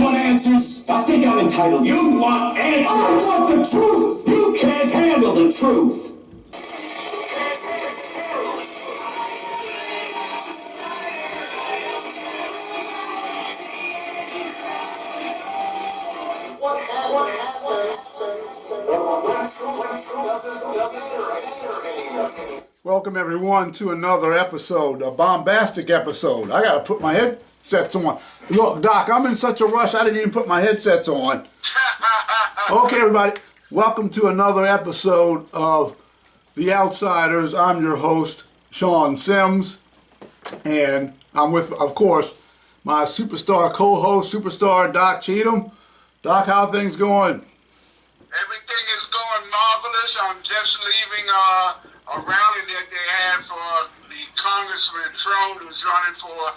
want answers? I think I'm entitled. You want answers? I want the truth. You can't handle the truth. Welcome everyone to another episode, a bombastic episode. I gotta put my headsets on. Look, Doc, I'm in such a rush I didn't even put my headsets on. Okay, everybody, welcome to another episode of The Outsiders. I'm your host, Sean Sims, and I'm with, of course, my superstar co-host, superstar Doc Cheatham. Doc, how are things going? Everything is going marvelous. I'm just leaving a rally that they had for the Congressman Trump, who's running for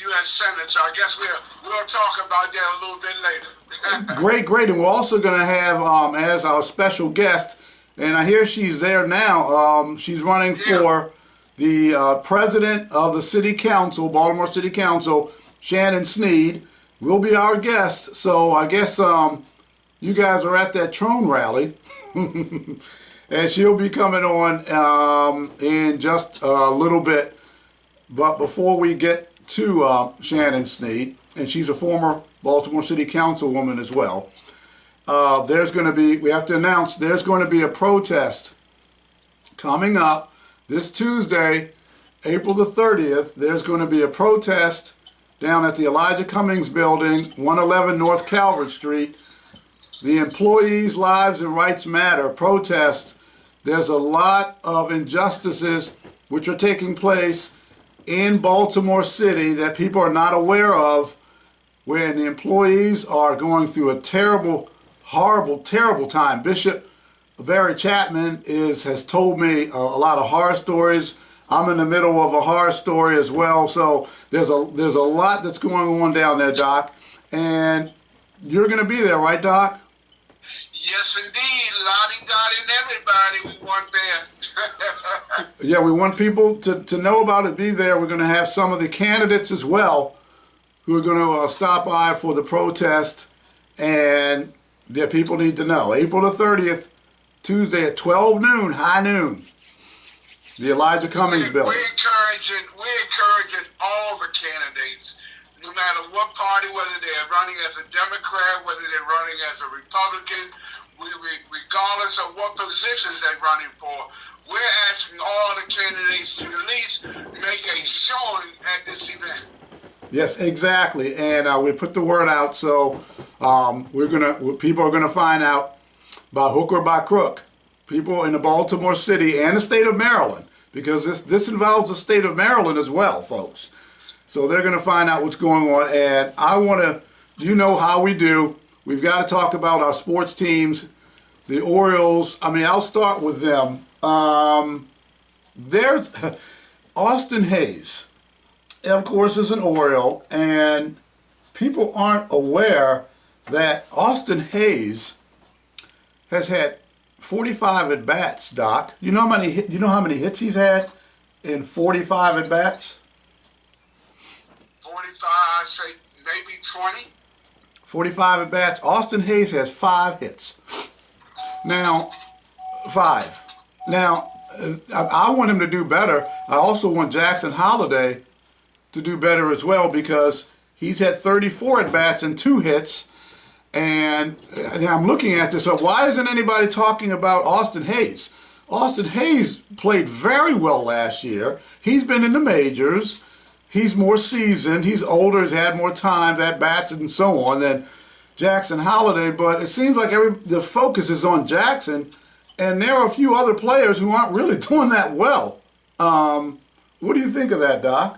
U.S. Senate. So I guess we'll talk about that a little bit later. Great. And we're also going to have as our special guest, and I hear she's there now, she's running for the president of the City Council, Baltimore City Council, Shannon Sneed, will be our guest. So I guess you guys are at that Trone rally. And she'll be coming on in just a little bit. But before we get to Shannon Sneed, and she's a former Baltimore City Council woman as well, there's going to be, we have to announce, there's going to be a protest coming up this Tuesday, April the 30th. There's going to be a protest down at the Elijah Cummings building, 111 North Calvert Street. The Employees' Lives and Rights Matter protest. There's a lot of injustices which are taking place in Baltimore City that people are not aware of, when the employees are going through a terrible, horrible, terrible time. Bishop Barry Chapman has told me a lot of horror stories. I'm in the middle of a horror story as well. So there's a lot that's going on down there, Doc. And you're going to be there, right, Doc? Yes, indeed. Lottie, Dottie, and everybody we want there. Yeah, we want people to know about it, be there. We're going to have some of the candidates as well who are going to stop by for the protest, and the people need to know. April the 30th, Tuesday at 12 noon, high noon, the Elijah Cummings building. We're encouraging all the candidates, no matter what party, whether they're running as a Democrat, whether they're running as a Republican, regardless of what positions they're running for, we're asking all the candidates to at least make a showing at this event. Yes, exactly, and we put the word out, so people are gonna find out by hook or by crook. People in the Baltimore City and the state of Maryland, because this involves the state of Maryland as well, folks. So they're going to find out what's going on, and I want to, you know how we do. We've got to talk about our sports teams, the Orioles. I mean, I'll start with them. There's Austin Hayes, of course, is an Oriole, and people aren't aware that Austin Hayes has had 45 at bats. Doc, you know how many hits he's had in 45 at bats? 45, I say maybe 20. 45 at bats. Austin Hayes has 5 hits. Now, 5. Now, I want him to do better. I also want Jackson Holliday to do better as well, because he's had 34 at bats and 2 hits. And I'm looking at this. So why isn't anybody talking about Austin Hayes? Austin Hayes played very well last year. He's been in the majors. He's more seasoned, he's older, he's had more time at bats and so on than Jackson Holliday, but it seems like the focus is on Jackson, and there are a few other players who aren't really doing that well. What do you think of that, Doc?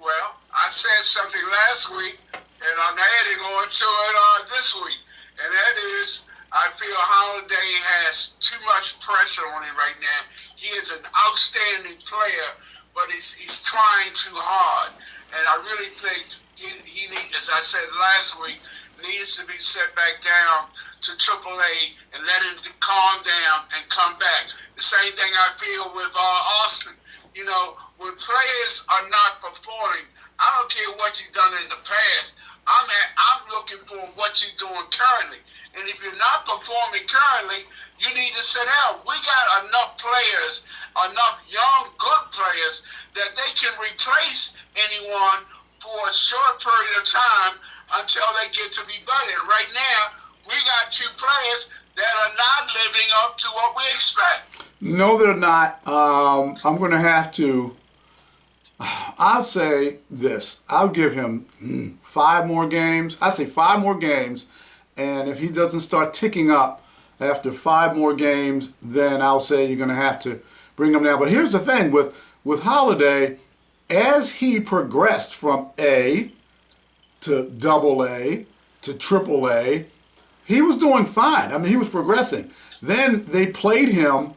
Well, I said something last week, and I'm adding on to it this week, and that is, I feel Holliday has too much pressure on him right now. He is an outstanding player, but he's trying too hard. And I really think he needs, as I said last week, needs to be set back down to AAA and let him calm down and come back. The same thing I feel with Austin. You know, when players are not performing, I don't care what you've done in the past. I'm looking for what you're doing currently. And if you're not performing currently, you need to sit down. We got enough players, enough young, good players, that they can replace anyone for a short period of time until they get to be better. And right now, we got two players that are not living up to what we expect. No, they're not. I'm going to have to. I'll say this. I'll give him 5 more games. I say 5 more games, and if he doesn't start ticking up after 5 more games, then I'll say you're going to have to bring him down. But here's the thing with Holiday, as he progressed from A to AA to AAA, he was doing fine. I mean, he was progressing. Then they played him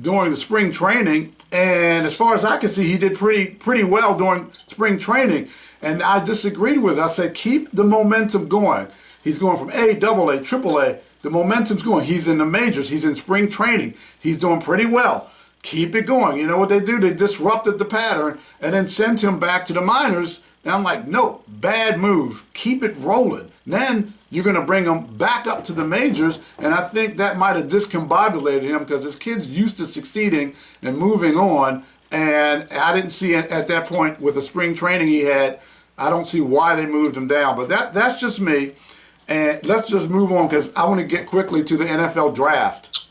during the spring training, and as far as I can see, he did pretty well during spring training. And I disagreed with it. I said, keep the momentum going. He's going from A, AA, AAA. The momentum's going. He's in the majors. He's in spring training. He's doing pretty well. Keep it going. You know what they do? They disrupted the pattern and then sent him back to the minors. And I'm like, no, bad move. Keep it rolling. Then you're going to bring him back up to the majors, and I think that might have discombobulated him because his kid's used to succeeding and moving on, and I didn't see it at that point with the spring training he had. I don't see why they moved him down, but that's just me. And let's just move on because I want to get quickly to the NFL draft.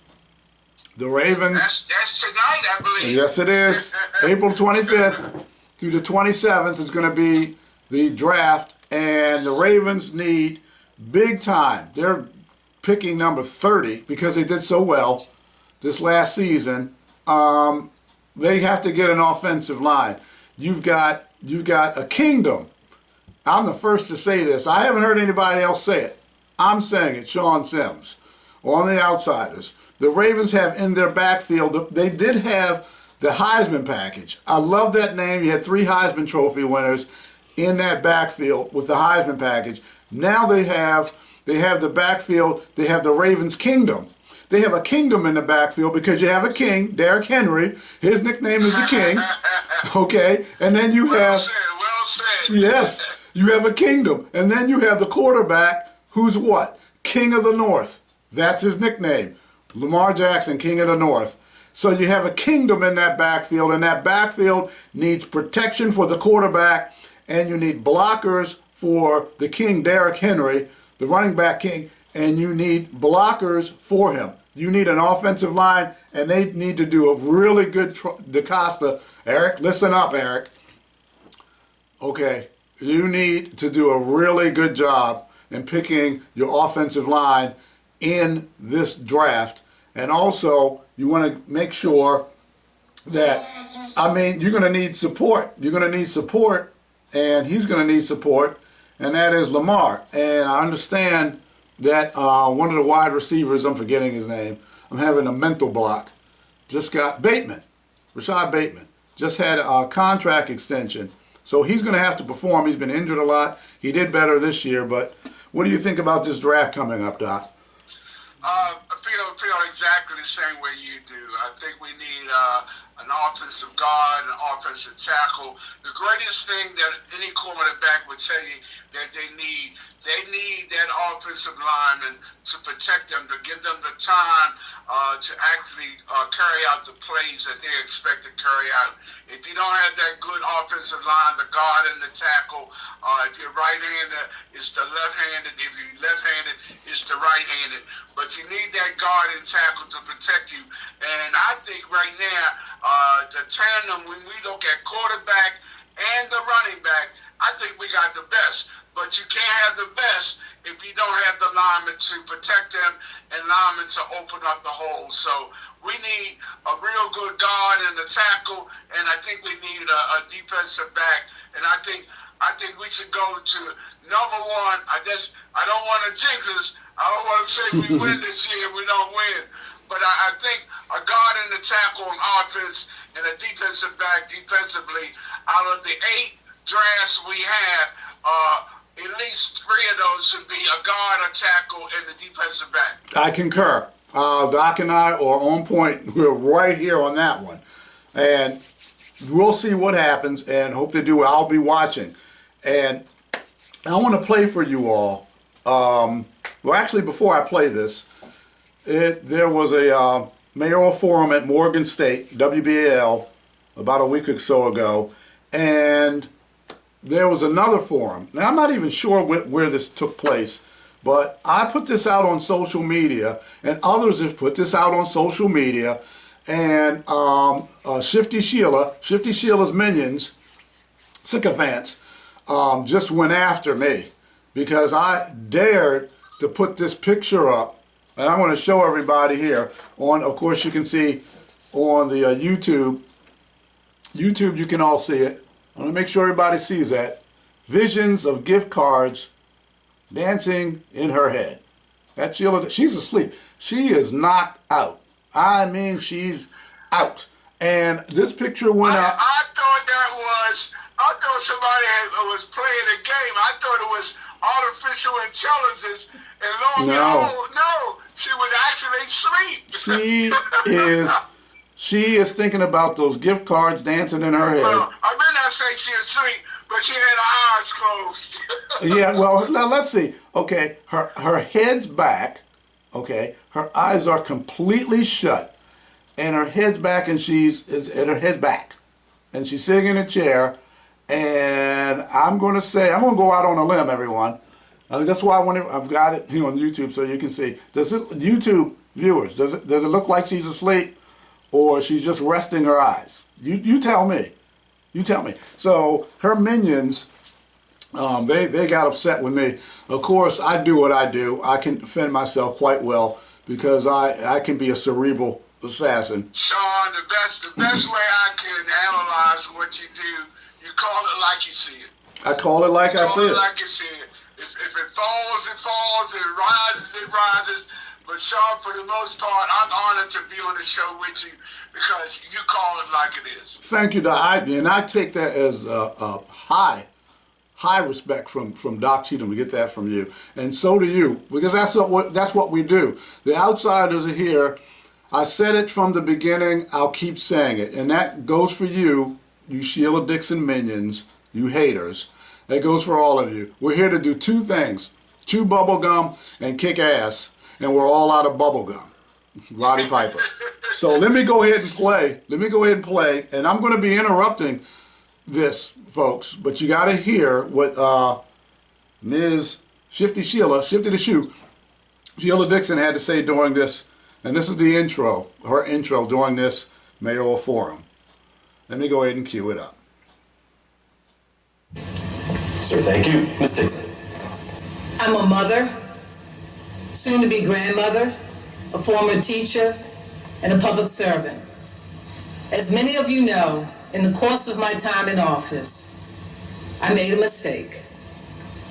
The Ravens. That's tonight, I believe. Yes, it is. April 25th through the 27th is going to be the draft, and the Ravens need big time. They're picking number 30 because they did so well this last season. They have to get an offensive line. You've got a kingdom. I'm the first to say this. I haven't heard anybody else say it. I'm saying it, Sean Sims, on the Outsiders. The Ravens have in their backfield, they did have the Heisman package. I love that name. You had 3 Heisman Trophy winners in that backfield with the Heisman package. Now they have the backfield, they have the Ravens Kingdom. They have a kingdom in the backfield because you have a king, Derrick Henry. His nickname is the King. Okay? And then you have... Well said. Yes. You have a kingdom. And then you have the quarterback who's what? King of the North. That's his nickname. Lamar Jackson, King of the North. So you have a kingdom in that backfield, and that backfield needs protection for the quarterback, and you need blockers for the king, Derrick Henry, the running back king, and you need blockers for him. You need an offensive line, and they need to do a really good DaCosta. Eric, listen up, Eric. Okay, you need to do a really good job in picking your offensive line in this draft. And also, you want to make sure that, I mean, you're going to need support. You're going to need support, and he's going to need support. And that is Lamar. And I understand that one of the wide receivers, I'm forgetting his name, I'm having a mental block, just got Bateman, Rashad Bateman, just had a contract extension. So he's going to have to perform. He's been injured a lot. He did better this year. But what do you think about this draft coming up, Doc? I feel exactly the same way you do. I think we need an offensive guard, an offensive tackle. The greatest thing that any quarterback would tell you that they need that offensive lineman to protect them, to give them the time to actually carry out the plays that they expect to carry out. If you don't have that good offensive line, the guard and the tackle, if you're right-handed, it's the left-handed. If you're left-handed, it's the right-handed. But you need that guard and tackle to protect you. And I think right now, the tandem, when we look at quarterback and the running back, I think we got the best. But you can't have the best if you don't have the linemen to protect them and linemen to open up the holes. So we need a real good guard and a tackle, and I think we need a defensive back. And I think we should go to number 1. I don't want to jinx us. I don't want to say we win this year and we don't win. But I think a guard and a tackle on offense and a defensive back defensively, out of the 8 drafts we have, at least 3 of those should be a guard, a tackle, and the defensive back. I concur. Doc and I are on point. We're right here on that one. And we'll see what happens and hope they do. I'll be watching. And I want to play for you all. Well, actually, before I play this, there was a mayoral forum at Morgan State, WBAL, about a week or so ago, and there was another forum. Now, I'm not even sure where this took place, but I put this out on social media, and others have put this out on social media, and Shifty Sheila's minions, sycophants, just went after me because I dared to put this picture up, and I want to show everybody here on, of course you can see on the YouTube, you can all see it. I want to make sure everybody sees that. Visions of gift cards dancing in her head. That's Sheila. She's asleep. She is knocked out. I mean, she's out. And this picture went up. I thought somebody was playing a game. I thought it was artificial intelligence. And lo and behold, no, she was actually asleep. She is thinking about those gift cards dancing in her head. Well, I may not say she's asleep, but she had her eyes closed. Yeah, well, now let's see. Okay, her head's back. Okay, her eyes are completely shut, and her head's back, and her head's back, and she's sitting in a chair. And I'm going to go out on a limb, everyone. That's why I've got it here on YouTube so you can see. YouTube viewers, does it look like she's asleep, or she's just resting her eyes? You tell me. You tell me. So her minions, they got upset with me. Of course, I do what I do. I can defend myself quite well because I can be a cerebral assassin. Sean, the best way I can analyze what you do, you call it like you see it. I call it like I see it. Like you see it. If it falls, it falls. If it rises, it rises. But Sean, for the most part, I'm honored to be on the show with you because you call it like it is. Thank you, Doc. And I take that as a high respect from Doc Cheatham to get that from you, and so do you, because that's what we do. The outsiders are here. I said it from the beginning. I'll keep saying it, and that goes for you. You Sheila Dixon minions, you haters. That goes for all of you. We're here to do two things: chew bubble gum and kick ass, and we're all out of bubble gum. Roddy Piper. So let me go ahead and play. And I'm going to be interrupting this, folks, but you got to hear what Ms. Shifty the Shoe, Sheila Dixon had to say during this, and this is the intro, her intro during this mayoral forum. Let me go ahead and cue it up. Sir, thank you. Ms. Dixon. I'm a mother, soon to be grandmother, a former teacher, and a public servant. As many of you know, in the course of my time in office, I made a mistake.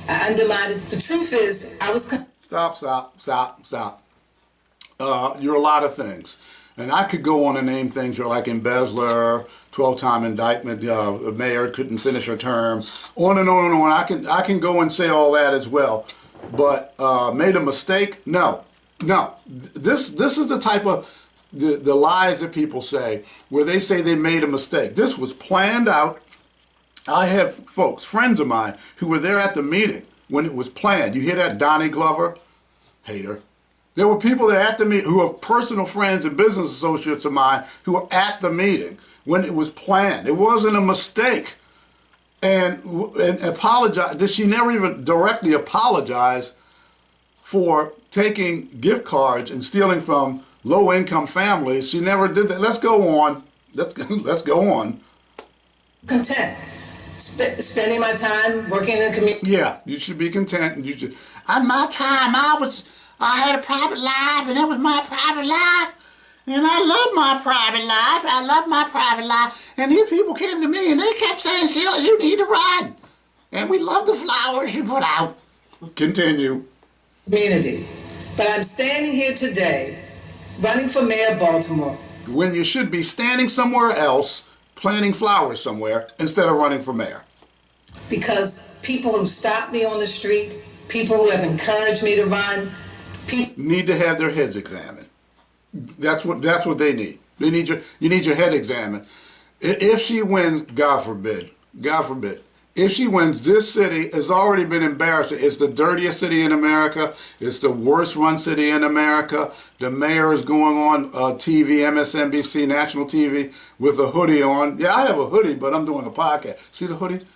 I undermined it. The truth is, I was... Stop. You're a lot of things. And I could go on and name things like embezzler, 12-time indictment, the mayor couldn't finish her term, on and on and on. I can go and say all that as well. But made a mistake? No. This is the type of the lies that people say, where they say they made a mistake. This was planned out. I have folks, friends of mine, who were there at the meeting when it was planned. You hear that, Donnie Glover? Hater. There were people there at the meeting who are personal friends and business associates of mine who were at the meeting when it was planned. It wasn't a mistake. And apologize. She never even directly apologized for taking gift cards and stealing from low-income families. She never did that. Let's go on. Let's go on. Content. Spending my time working in the community. Yeah, you should be content. You should. On my time, I had a private life, and that was my private life. And I love my private life. I love my private life. And these people came to me, and they kept saying, Sheila, you need to run. And we love the flowers you put out. Continue. Community. But I'm standing here today, running for mayor of Baltimore. When you should be standing somewhere else, planting flowers somewhere, instead of running for mayor. Because people who stopped me on the street, people who have encouraged me to run, need to have their heads examined. That's what they need. You need your head examined. If she wins, God forbid, If she wins, this city has already been embarrassing. It's the dirtiest city in America. It's the worst run city in America. The mayor is going on TV, MSNBC, national TV, with a hoodie on. Yeah, I have a hoodie, but I'm doing a podcast. See the hoodie?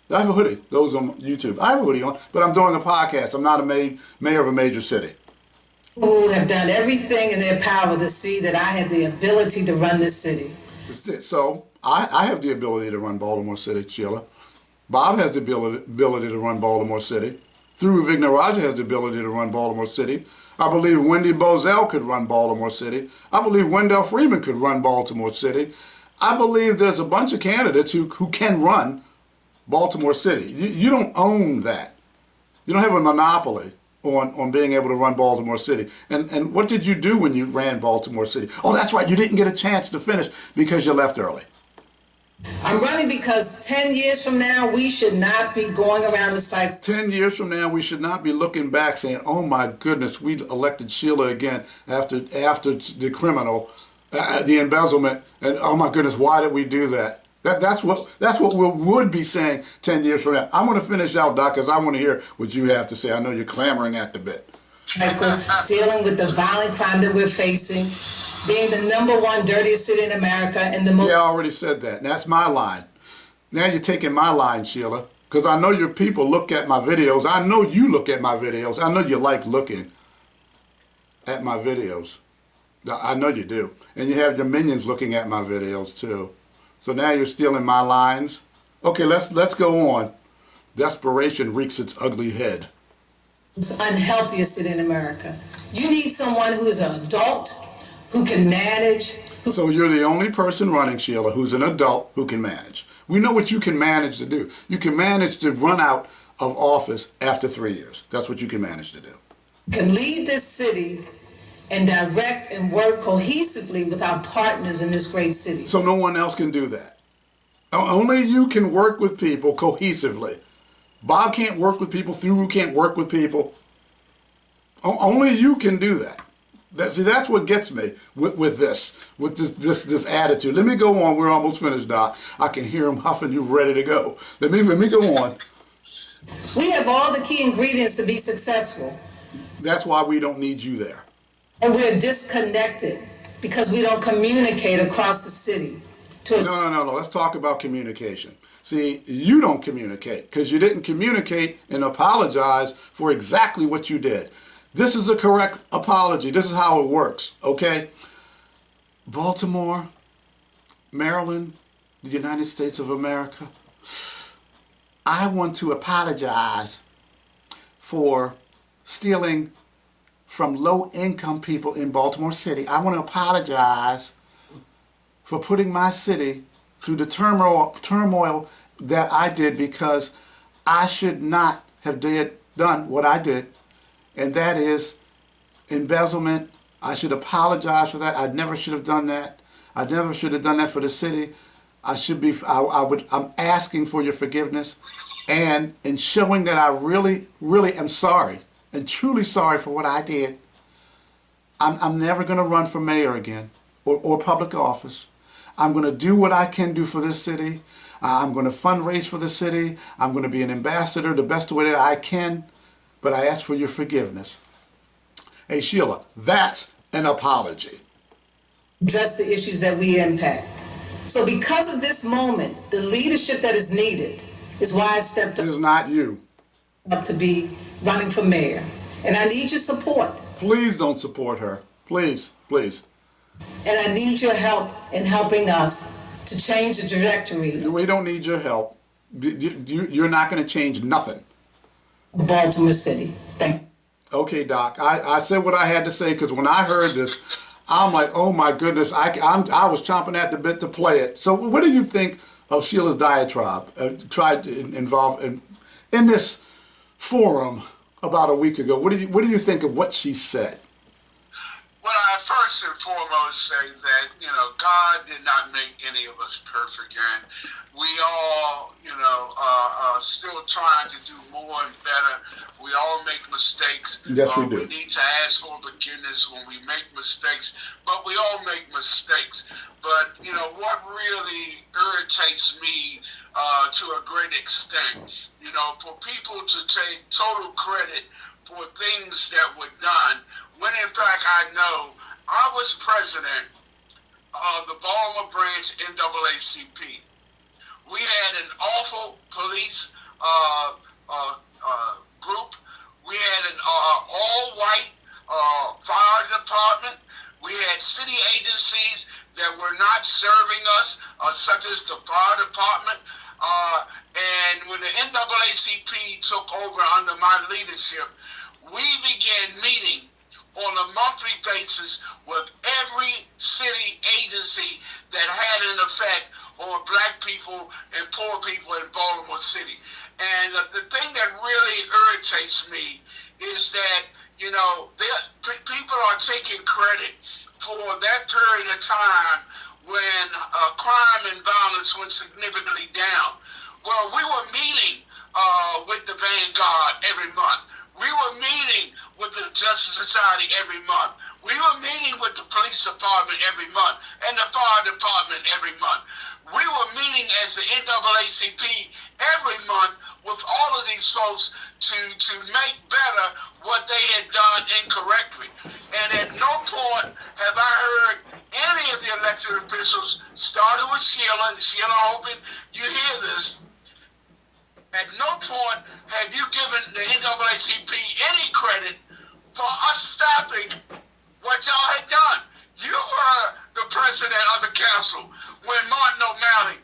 I have a hoodie. Those on YouTube. I have a hoodie on, but I'm doing a podcast. I'm not a mayor of a major city. Who have done everything in their power to see that I had the ability to run this city. So I have the ability to run Baltimore City, Sheila. Bob has the ability to run Baltimore City. Through Vignaraja has the ability to run Baltimore City. I believe Wendy Bozell could run Baltimore City. I believe Wendell Freeman could run Baltimore City. I believe there's a bunch of candidates who can run Baltimore City. You don't own that. You don't have a monopoly on being able to run Baltimore City. And what did you do when you ran Baltimore City? Oh, that's right, you didn't get a chance to finish because you left early. I'm running because 10 years from now, we should not be going around the cycle. 10 years from now, we should not be looking back saying, oh my goodness, we elected Sheila again after the criminal, the embezzlement, and oh my goodness, why did we do that? That's what we would be saying 10 years from now. I'm going to finish out, Doc, because I want to hear what you have to say. I know you're clamoring at the bit. Dealing with the violent crime that we're facing, being the #1 dirtiest city in America, and the most... Yeah, I already said that. And that's my line. Now you're taking my line, Sheila, because I know your people look at my videos. I know you look at my videos. I know you like looking at my videos. I know you do. And you have your minions looking at my videos, too. So now you're stealing my lines. Okay, let's go on. Desperation reeks its ugly head. Unhealthiest city in America. You need someone who's an adult, who can manage. So you're the only person running, Sheila, who's an adult who can manage. We know what you can manage to do. You can manage to run out of office after 3 years. That's what you can manage to do. Can lead this city and direct and work cohesively with our partners in this great city. So no one else can do that. Only you can work with people cohesively. Bob can't work with people. Thuru can't work with people. Only you can do that. See, that's what gets me with this attitude. Let me go on. We're almost finished, Doc. I can hear him huffing. You're ready to go. Let me go on. We have all the key ingredients to be successful. That's why we don't need you there. And we're disconnected because we don't communicate across the city. No. Let's talk about communication. See, you don't communicate because you didn't communicate and apologize for exactly what you did. This is a correct apology. This is how it works, okay? Baltimore, Maryland, the United States of America, I want to apologize for stealing from low-income people in Baltimore City. I want to apologize for putting my city through the turmoil that I did because I should not have done what I did, and that is embezzlement. I should apologize for that. I never should have done that. I never should have done that for the city. I'm asking for your forgiveness and in showing that I really, really am sorry and truly sorry for what I did. I'm never going to run for mayor again or public office. I'm going to do what I can do for this city. I'm going to fundraise for the city. I'm going to be an ambassador the best way that I can, but I ask for your forgiveness. Hey, Sheila, that's an apology. Address the issues that we impact. So because of this moment, the leadership that is needed is why I stepped up. It is not you. Up to be running for mayor. And I need your support. Please don't support her. Please, please. And I need your help in helping us to change the trajectory. We don't need your help. You're not going to change nothing. Baltimore City. Thank you. Okay, Doc. I said what I had to say because when I heard this, I'm like, oh my goodness, I was chomping at the bit to play it. So what do you think of Sheila's diatribe? Tried to involve in this forum about a week ago. What do you think of what she said? Well, I first and foremost say that, you know, God did not make any of us perfect, and we all, you know, are still trying to do more and better. We all make mistakes. Yes, we do. We need to ask for forgiveness when we make mistakes, but we all make mistakes. But, you know, what really irritates me to a great extent, you know, for people to take total credit for things that were done, when in fact I know I was president of the Baltimore branch NAACP. We had an awful police group. We had an all-white fire department. We had city agencies that were not serving us, such as the fire department. And when the NAACP took over under my leadership, we began meeting on a monthly basis with every city agency that had an effect on black people and poor people in Baltimore City. And the thing that really irritates me is that, you know, people are taking credit for that period of time when crime and violence went significantly down. Well, we were meeting with the Vanguard every month. We were meeting with the Justice Society every month. We were meeting with the police department every month and the fire department every month. We were meeting as the NAACP every month with all of these folks to make better what they had done incorrectly. And at no point have I heard any of the elected officials, starting with Sheila, and Sheila, hoping you hear this, at no point have you given the NAACP any credit for us stopping what y'all had done. You were the president of the council when Martin O'Malley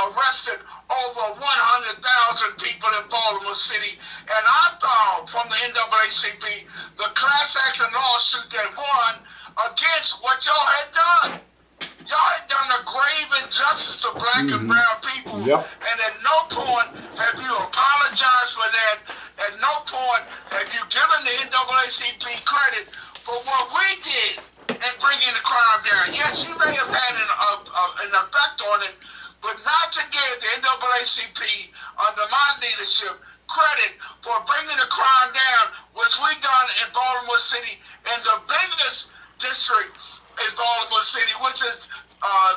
arrested over 100,000 people in Baltimore City, and I filed from the NAACP the class action lawsuit that won against what y'all had done. Y'all had done a grave injustice to black and brown people, and at no point have you apologized for that. At no point have you given the NAACP credit for what we did in bringing the crime down. Yes, you may have had an effect on it, but not to give the NAACP under my leadership credit for bringing the crime down, which we done in Baltimore City, in the biggest district in Baltimore City, which is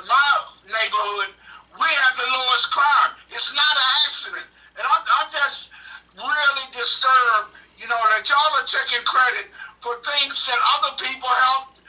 my neighborhood. We have the lowest crime. It's not an accident. And I'm just really disturbed, you know, that y'all are taking credit for things that other people helped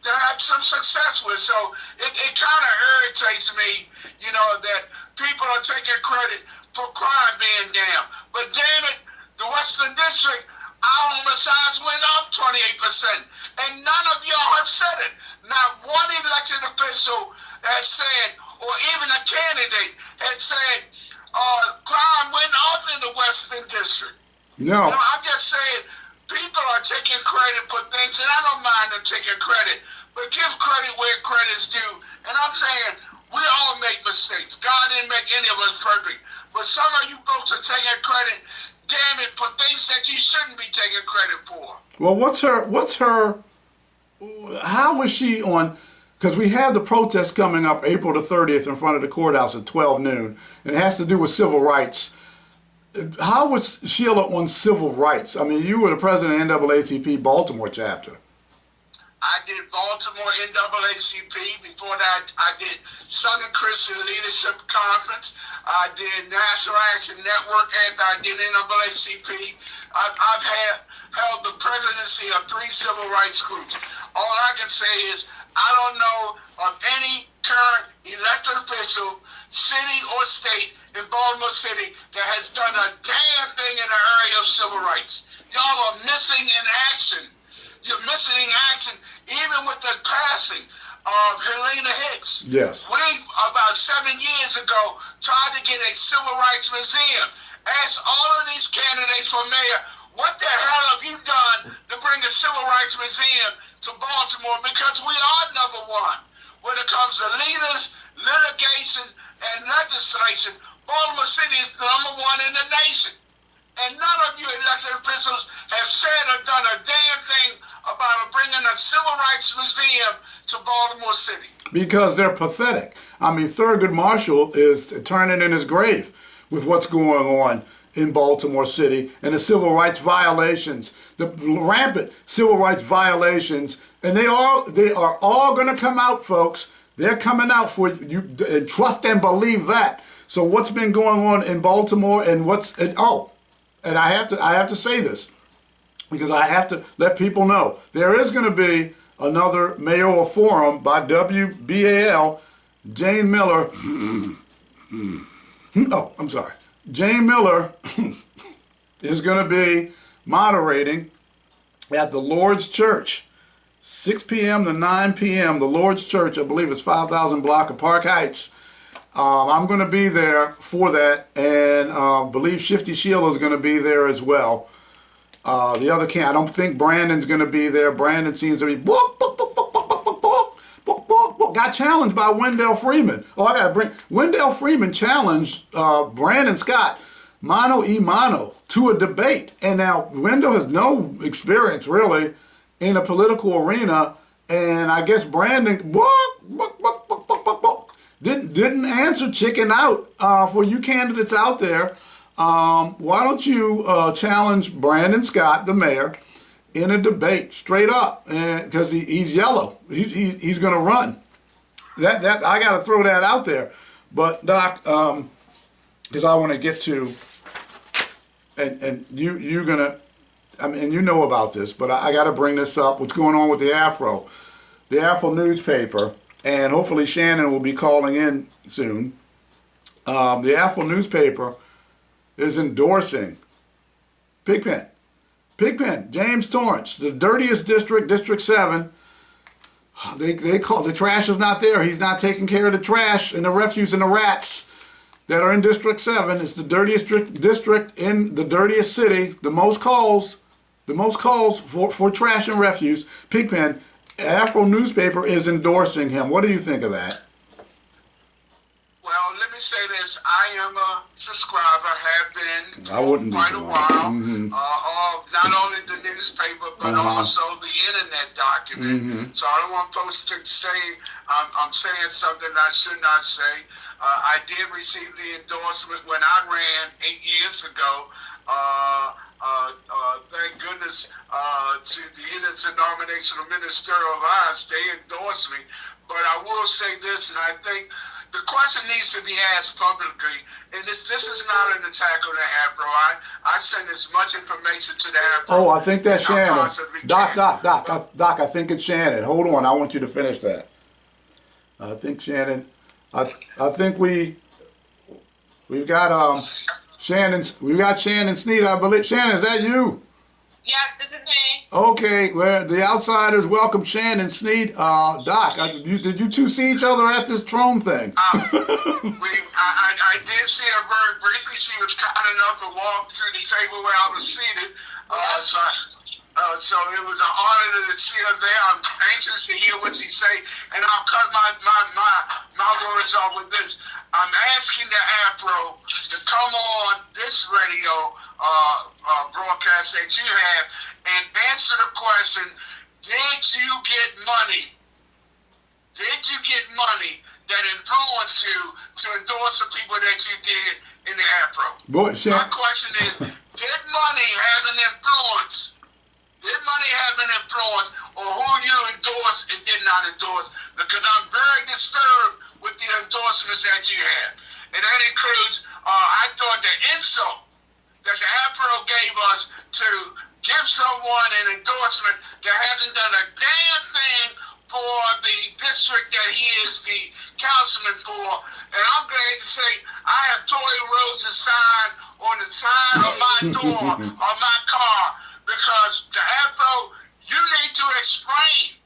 that had some success with. So it kind of irritates me, you know, that people are taking credit for crime being down. But damn it, the Western District, our homicides went up 28%. And none of y'all have said it. Not one elected official has said, or even a candidate had said, crime went up in the Western District. No. You know, I'm just saying, people are taking credit for things, and I don't mind them taking credit, but give credit where credit's due. And I'm saying, we all make mistakes. God didn't make any of us perfect. But some of you folks are taking credit, damn it, for things that you shouldn't be taking credit for. Well, how was she on, because we have the protest coming up April the 30th in front of the courthouse at 12 noon, and it has to do with civil rights. How was Sheila on civil rights? I mean, you were the president of NAACP Baltimore chapter. I did Baltimore NAACP. Before that, I did Southern Christian Leadership Conference. I did National Action Network after I did NAACP. I've held the presidency of 3 civil rights groups. All I can say is I don't know of any current elected official, city or state in Baltimore City that has done a damn thing in the area of civil rights. Y'all are missing in action. You're missing in action even with the passing of Helena Hicks. Yes. We, about 7 years ago, tried to get a civil rights museum. Asked all of these candidates for mayor, what the hell have you done to bring a civil rights museum to Baltimore? Because we are number one. When it comes to leaders, litigation, and legislation, Baltimore City is number one in the nation. And none of you elected officials have said or done a damn thing about bringing a civil rights museum to Baltimore City? Because they're pathetic. I mean, Thurgood Marshall is turning in his grave with what's going on in Baltimore City and the civil rights violations, the rampant civil rights violations, and they are all going to come out, folks. They're coming out for you. Trust and believe that. So what's been going on in Baltimore and and I have to say this because I have to let people know there is going to be another mayoral forum by WBAL. Jane Miller. I'm sorry. Jane Miller is going to be moderating at the Lord's Church, 6 p.m. to 9 p.m. The Lord's Church, I believe it's 5,000 block of Park Heights. I'm going to be there for that, and I believe Shifty Sheila is going to be there as well. The other I don't think Brandon's going to be there. Brandon seems to be got challenged by Wendell Freeman. Oh, I got to bring Wendell Freeman challenged Brandon Scott mano a mano to a debate, and now Wendell has no experience really in a political arena, and I guess Brandon didn't answer chicken out for you candidates out there. Why don't you challenge Brandon Scott, the mayor, in a debate straight up? Because he's yellow. He's going to run. That I got to throw that out there. But Doc, because I want to get to, and you're gonna, I mean, you know about this, but I got to bring this up. What's going on with the Afro newspaper, and hopefully Shannon will be calling in soon. The Afro newspaper is endorsing Pigpen, James Torrence, the dirtiest district, District 7. They call the trash is not there. He's not taking care of the trash and the refuse and the rats that are in District 7. It's the dirtiest district in the dirtiest city. The most calls for trash and refuse. Pigpen, Afro newspaper is endorsing him. What do you think of that? Well, let me say this. I am a subscriber, have been for quite a while, of not only the newspaper, but also the internet document. So I don't want folks to say I'm saying something I should not say. I did receive the endorsement when I ran 8 years ago. Thank goodness to the interdenominational ministerial alliance, they endorsed me. But I will say this, and I think the question needs to be asked publicly, and this is not an attack on the Afro. I send as much information to the Afro. Oh, I think that's Shannon. Doc, I think it's Shannon. Hold on, I want you to finish that. I think Shannon, I think we've got Shannon Sneed, I believe. Shannon, is that you? Yes, this is me. Okay, well, the outsiders welcome Shannon Sneed. Doc, did you two see each other at this Trome thing? I did see her very briefly. She was kind enough to walk to the table where I was seated. So it was an honor to see her there. I'm anxious to hear what she say, and I'll cut my words off with this. I'm asking the Afro to come on this radio broadcast that you have and answer the question, did you get money? Did you get money that influenced you to endorse the people that you did in the Afro? My question is, did money have an influence? Did money have an influence on who you endorsed and did not endorse? Because I'm very disturbed with the endorsements that you have. And that includes, I thought the insult that the Afro gave us to give someone an endorsement that hasn't done a damn thing for the district that he is the councilman for. And I'm glad to say I have Tory Rhodes' sign on the side of my door of my car, because the Afro, you need to explain.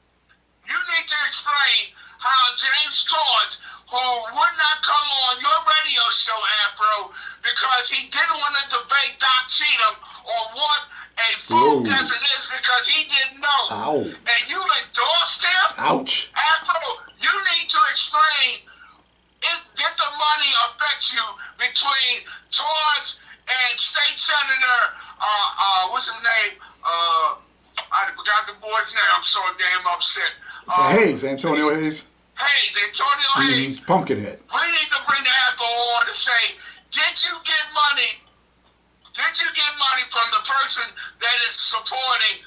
You need to explain how James Torrence, who would not come on your radio show, Afro, because he didn't want to debate Doc Cheatham on what a food desert is, because he didn't know. Ow. And you endorsed him? Ouch. Afro, you need to explain, did the money affect you between Torrence and State Senator, what's his name? I I forgot the boy's name. I'm so damn upset. Hayes, Antonio Hayes. Antonio Hayes. Pumpkinhead. We need to bring the echo on to say, did you get money? Did you get money from the person that is supporting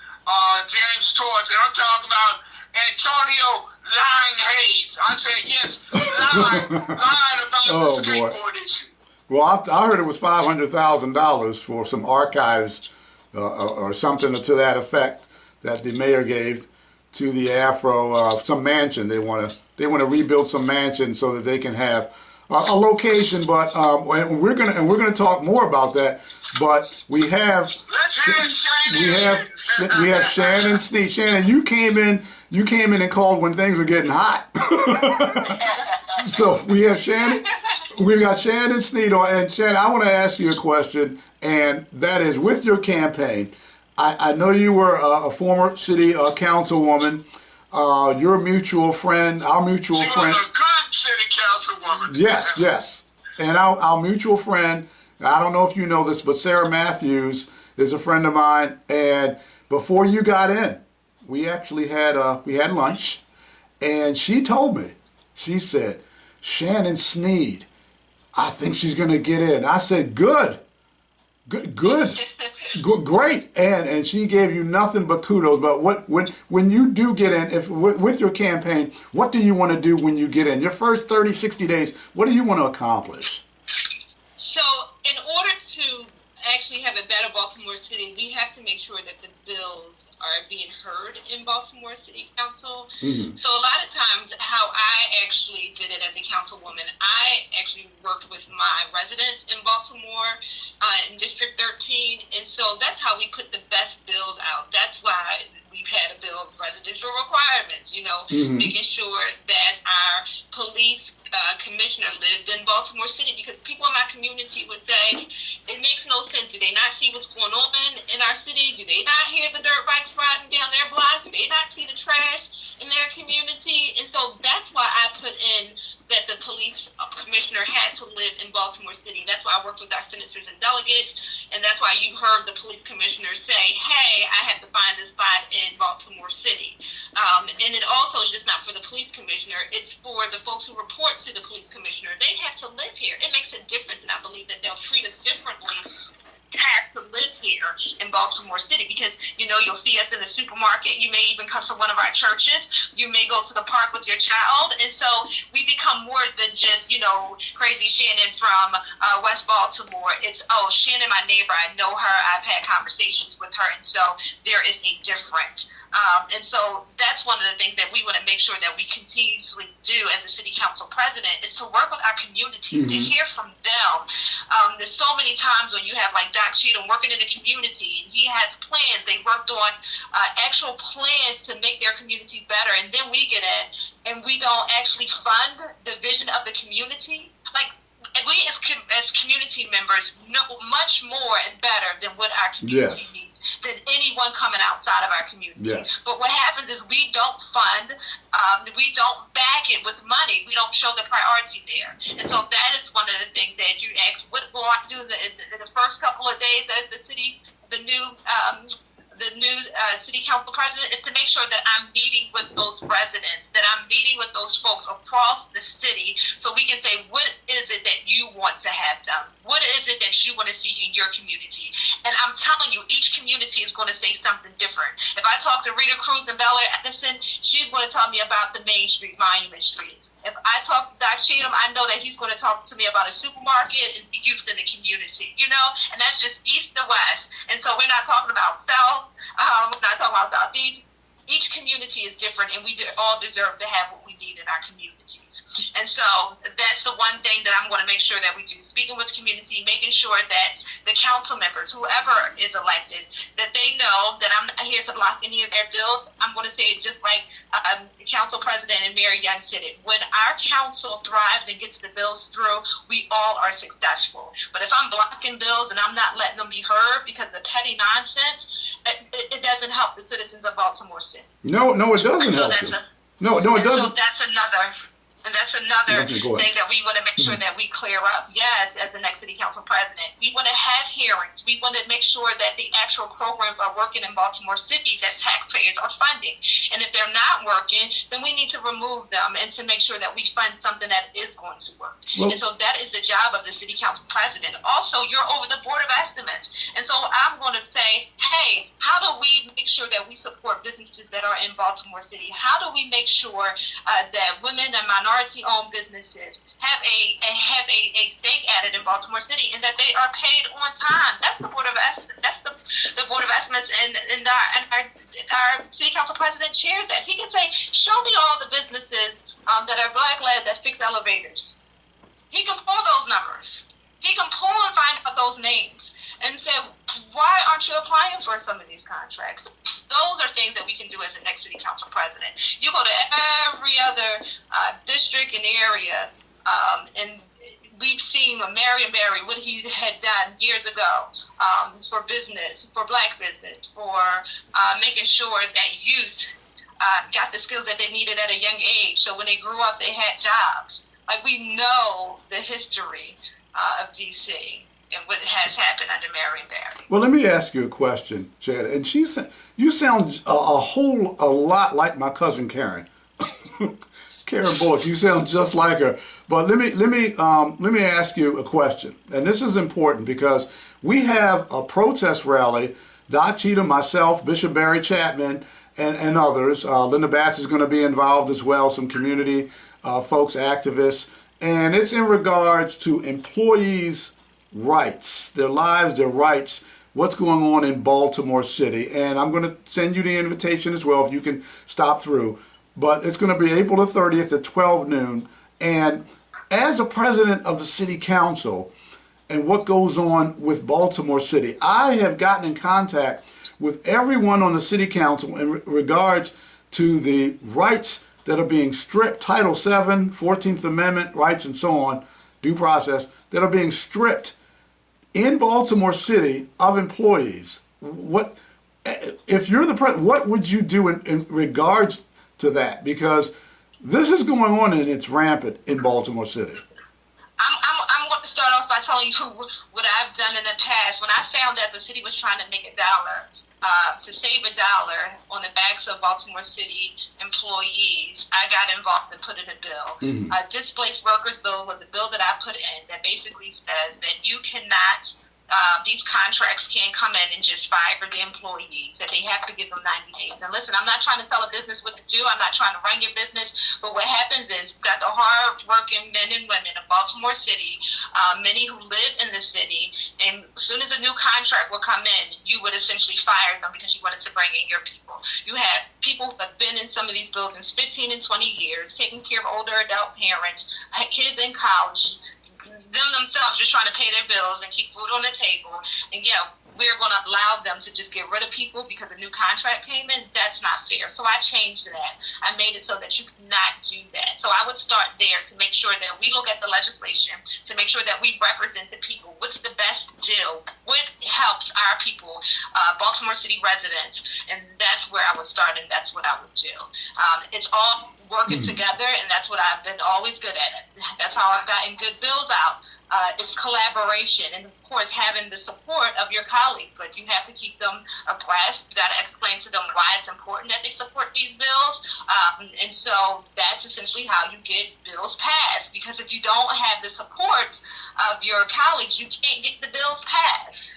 James Torrence? And I'm talking about Antonio Lying Hayes. I said yes, lying about the skateboard issue. Well, I heard it was $500,000 for some archives or something to that effect that the mayor gave to the Afro some mansion. They want to rebuild some mansion so that they can have a location. But we're gonna talk more about that. But we have Shannon Sneed. Shannon, you came in and called when things were getting hot. So we have Shannon. We've got Shannon Sneed on, and Shannon, I want to ask you a question, and that is, with your campaign, I know you were a former city councilwoman. Your mutual friend, our mutual friend. She was a good city councilwoman. Yes. And our mutual friend, I don't know if you know this, but Sarah Matthews is a friend of mine. And before you got in, we actually had lunch, and she told me, she said, Shannon Sneed, I think she's going to get in. I said, good, great. And she gave you nothing but kudos. But when you do get in, with your campaign, what do you want to do when you get in? Your first 30, 60 days, what do you want to accomplish? So in order to actually have a better Baltimore City, we have to make sure that the bills are being heard in Baltimore City Council. Mm-hmm. So a lot of times how I actually did it as a councilwoman, I actually worked with my residents in Baltimore in District 13. And so that's how we put the best bills out. That's why we've had a bill of residential requirements, making sure that our police commissioner lived in Baltimore City, because people in my community would say, it makes no sense. Do they not see what's going on in our city? Do they not hear the dirt bikes riding down their blocks? Do they not see the trash in their community? And so that's why I put in that the police commissioner had to live in Baltimore City. That's why I worked with our senators and delegates, and that's why you heard the police commissioner say, hey, I have to find a spot in Baltimore City. And it also is just not for the police commissioner, it's for the folks who report to the police commissioner. They have to live here. It makes a difference, and I believe that they'll treat us differently have to live here in Baltimore City, because you'll see us in the supermarket, you may even come to one of our churches, you may go to the park with your child, and so we become more than just crazy Shannon from West Baltimore. It's Shannon, my neighbor, I know her, I've had conversations with her, and so there is a difference. And so that's one of the things that we want to make sure that we continuously do as a city council president, is to work with our communities, to hear from them. There's so many times when you have like Doc Cheatham working in the community, and he has plans. They worked on actual plans to make their communities better, and then we get in and we don't actually fund the vision of the community. Like, we as community members know much more and better than what our community needs, than anyone coming outside of our community. Yes. But what happens is we don't fund, we don't back it with money. We don't show the priority there. And so that is one of the things that you ask, what will I do in the first couple of days as the new city council president, is to make sure that I'm meeting with those residents, that I'm meeting with those folks across the city, so we can say, what is it that you want to have done? What is it that you want to see in your community? And I'm telling you, each community is going to say something different. If I talk to Rita Cruz and Bella Edison, she's going to tell me about the Main Street, Monument Street. If I talk to Doc Cheatham, I know that he's going to talk to me about a supermarket and youth in the community, and that's just east to west. And so we're not talking about south, we're not talking about southeast. Each community is different, and we all deserve to have what we need in our communities. And so that's the one thing that I'm going to make sure that we do, speaking with the community, making sure that the council members, whoever is elected, that they know that I'm not here to block any of their bills. I'm going to say it just like Council President and Mayor Young said it. When our council thrives and gets the bills through, we all are successful. But if I'm blocking bills and I'm not letting them be heard because of petty nonsense, it doesn't help the citizens of Baltimore City. No, it doesn't help them. No, it doesn't. So that's another. And that's another Okay, thing that we want to make sure that we clear up. Yes, as the next city council president, we want to have hearings. We want to make sure that the actual programs are working in Baltimore City that taxpayers are funding. And if they're not working, then we need to remove them and to make sure that we fund something that is going to work. And so that is the job of the city council president. Also, you're over the board of estimates. And so I'm going to say, hey, how do we make sure that we support businesses that are in Baltimore City? How do we make sure that women and minority-owned businesses have a stake added in Baltimore City, and that they are paid on time? That's the board of estimates. That's the board of estimates, and our city council president chairs that. He can say, "Show me all the businesses that are black-led that fix elevators." He can pull those numbers. He can pull and find out those names and say, why aren't you applying for some of these contracts? Those are things that we can do as the next city council president. You go to every other district and area, and we've seen Marion Barry, what he had done years ago for business, for black business, for making sure that youth got the skills that they needed at a young age. So when they grew up, they had jobs. Like, we know the history of DC and what has happened under Marion Barry. Well, let me ask you a question, Chad. And you sound a lot like my cousin Karen. Karen Bullock, you sound just like her. But let me ask you a question. And this is important because we have a protest rally. Doc Cheatham, myself, Bishop Barry Chapman, and others. Linda Batts is going to be involved as well, some community folks, activists. And it's in regards to employees' rights, their lives, their rights, what's going on in Baltimore City. And I'm going to send you the invitation as well if you can stop through. But it's going to be April the 30th at 12 noon. And as a president of the city council and what goes on with Baltimore City, I have gotten in contact with everyone on the city council in regards to the rights that are being stripped, Title VII, 14th Amendment rights and so on, due process, that are being stripped in Baltimore City of employees. What, if you're the president, what would you do in regards to that? Because this is going on and it's rampant in Baltimore City. I'm going to start off by telling you what I've done in the past. When I found that the city was trying to make a dollar, to save $1 on the backs of Baltimore City employees, I got involved and put in a bill. Displaced Workers Bill was a bill that I put in that basically says that you cannot, these contracts can't come in and just fire the employees, that they have to give them 90 days. And listen, I'm not trying to tell a business what to do. I'm not trying to run your business. But what happens is you've got the hard-working men and women of Baltimore City, many who live in the city, and as soon as a new contract would come in, you would essentially fire them because you wanted to bring in your people. You have people who have been in some of these buildings 15 and 20 years, taking care of older adult parents, had kids in college, them themselves just trying to pay their bills and keep food on the table. And yeah, we're going to allow them to just get rid of people because a new contract came in. That's not fair. So I changed that. I made it so that you cannot do that. So I would start there to make sure that we look at the legislation, to make sure that we represent the people. What's the best deal? What helps our people, Baltimore City residents? And that's where I would start, and that's what I would do. It's all working together, and that's what I've been always good at. That's how I've gotten good bills out. It's collaboration, and of course having the support of your colleagues. But you have to keep them abreast. You got to explain to them why it's important that they support these bills, and so that's essentially how you get bills passed. Because if you don't have the support of your colleagues, you can't get the bills passed.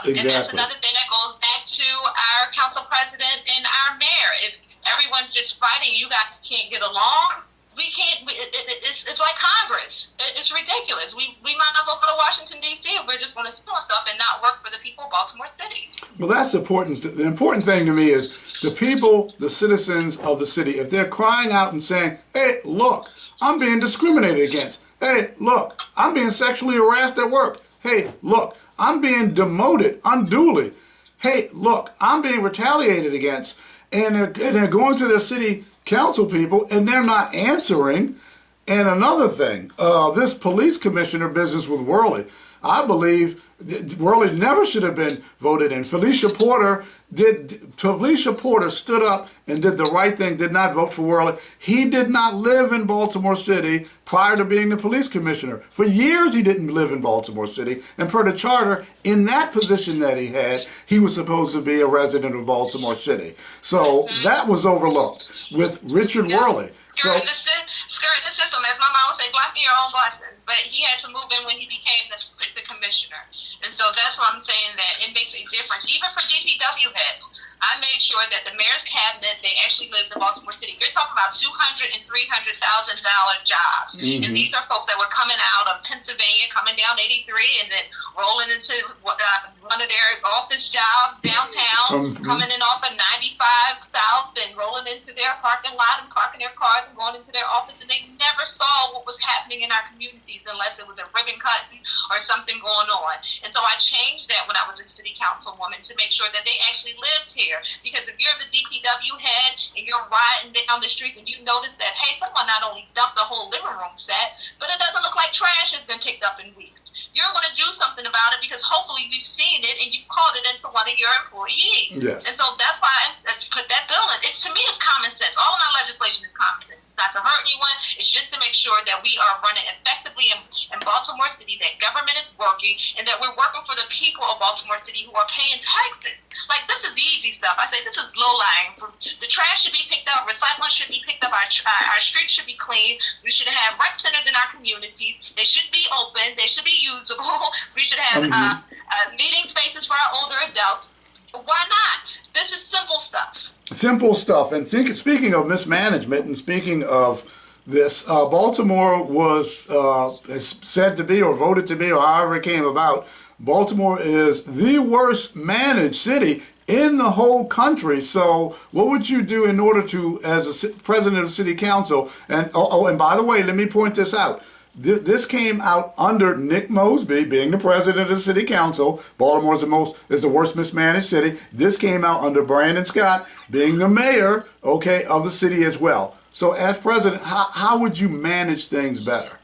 Exactly. And that's another thing that goes back to our council president and our mayor. If everyone's just fighting, you guys can't get along, we can't, it's like Congress. It's ridiculous. We might as well go to Washington, D.C. if we're just going to steal stuff and not work for the people of Baltimore City. Well, that's important. The important thing to me is the people, the citizens of the city, if they're crying out and saying, hey, look, I'm being discriminated against. Hey, look, I'm being sexually harassed at work. Hey, look, I'm being demoted unduly. Hey, look, I'm being retaliated against. And they're going to their city council people and they're not answering. And another thing, this police commissioner business with Worley, I believe Worley never should have been voted in. Felicia Porter stood up and did the right thing, did not vote for Worley. He did not live in Baltimore City prior to being the police commissioner. For years he didn't live in Baltimore City, and per the charter, in that position that he had, he was supposed to be a resident of Baltimore City. So that was overlooked with Richard Worley. Skirting the system, as my mom would say, blocking your own blessings. But he had to move in when he became the commissioner. And so that's why I'm saying that it makes a difference. Even for DPW heads, I made sure that the mayor's cabinet, they actually lived in Baltimore City. You're talking about $200,000 and $300,000 jobs. And these are folks that were coming out of Pennsylvania, coming down 83, and then rolling into one of their office jobs downtown, coming in off of 95 South and rolling into their parking lot and parking their cars and going into their office. And they never saw what was happening in our communities unless it was a ribbon cutting or something going on. And so I changed that when I was a city councilwoman to make sure that they actually lived here. Because if you're the DPW head and you're riding down the streets and you notice that, hey, someone not only dumped the whole living room set, but it doesn't look like trash has been picked up in weeks. You're going to do something about it because hopefully you've seen it and you've called it into one of your employees. Yes. And so that's why I put that bill in. To me, it's common sense. All of my legislation is common sense. It's not to hurt anyone. It's just to make sure that we are running effectively in Baltimore City, that government is working, and that we're working for the people of Baltimore City who are paying taxes. Like, this is easy stuff. I say this is low-lying. The trash should be picked up. Recycling should be picked up. Our streets should be clean. We should have rec centers in our communities. They should be open. They should be usable. We should have meeting spaces for our older adults. Why not? This is simple stuff. Simple stuff. And speaking of mismanagement and speaking of this, Baltimore was said to be or voted to be or however it came about, Baltimore is the worst managed city in the whole country. So what would you do in order to, as a president of the city council, and and by the way, let me point this out. This came out under Nick Mosby being the president of the city council. Baltimore is the worst mismanaged city. This came out under Brandon Scott being the mayor, okay, of the city as well. So as president, how would you manage things better?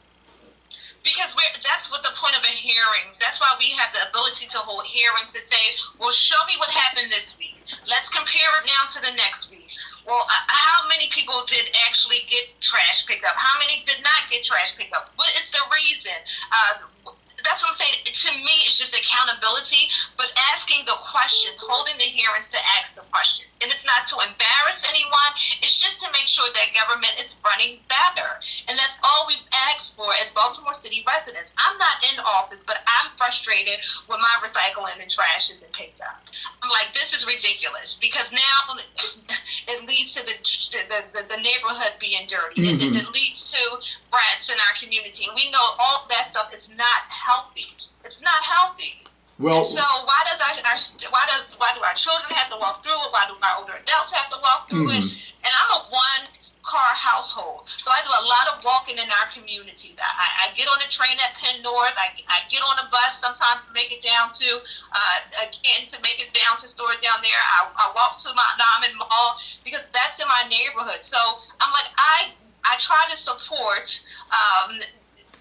Because that's what the point of a hearing. That's why we have the ability to hold hearings to say, well, show me what happened this week. Let's compare it now to the next week. Well, how many people did actually get trash picked up? How many did not get trash picked up? What is the reason? That's what I'm saying. To me, it's just accountability, but asking the questions, holding the hearings to ask the questions. And it's not to embarrass anyone. It's just to make sure that government is running better. And that's all we've asked for as Baltimore City residents. I'm not in office, but I'm frustrated when my recycling and trash isn't picked up. I'm like, this is ridiculous, because now it leads to the neighborhood being dirty. It leads to rats in our community. And we know all that stuff is not healthy. It's not healthy. Well, and so why do our children have to walk through it? Why do our older adults have to walk through it? And I'm a one-car household, so I do a lot of walking in our communities. I get on the train at Penn North. I get on a bus sometimes to make it down to make it down to stores down there. I walk to my Diamond Mall because that's in my neighborhood. So I'm like, I try to support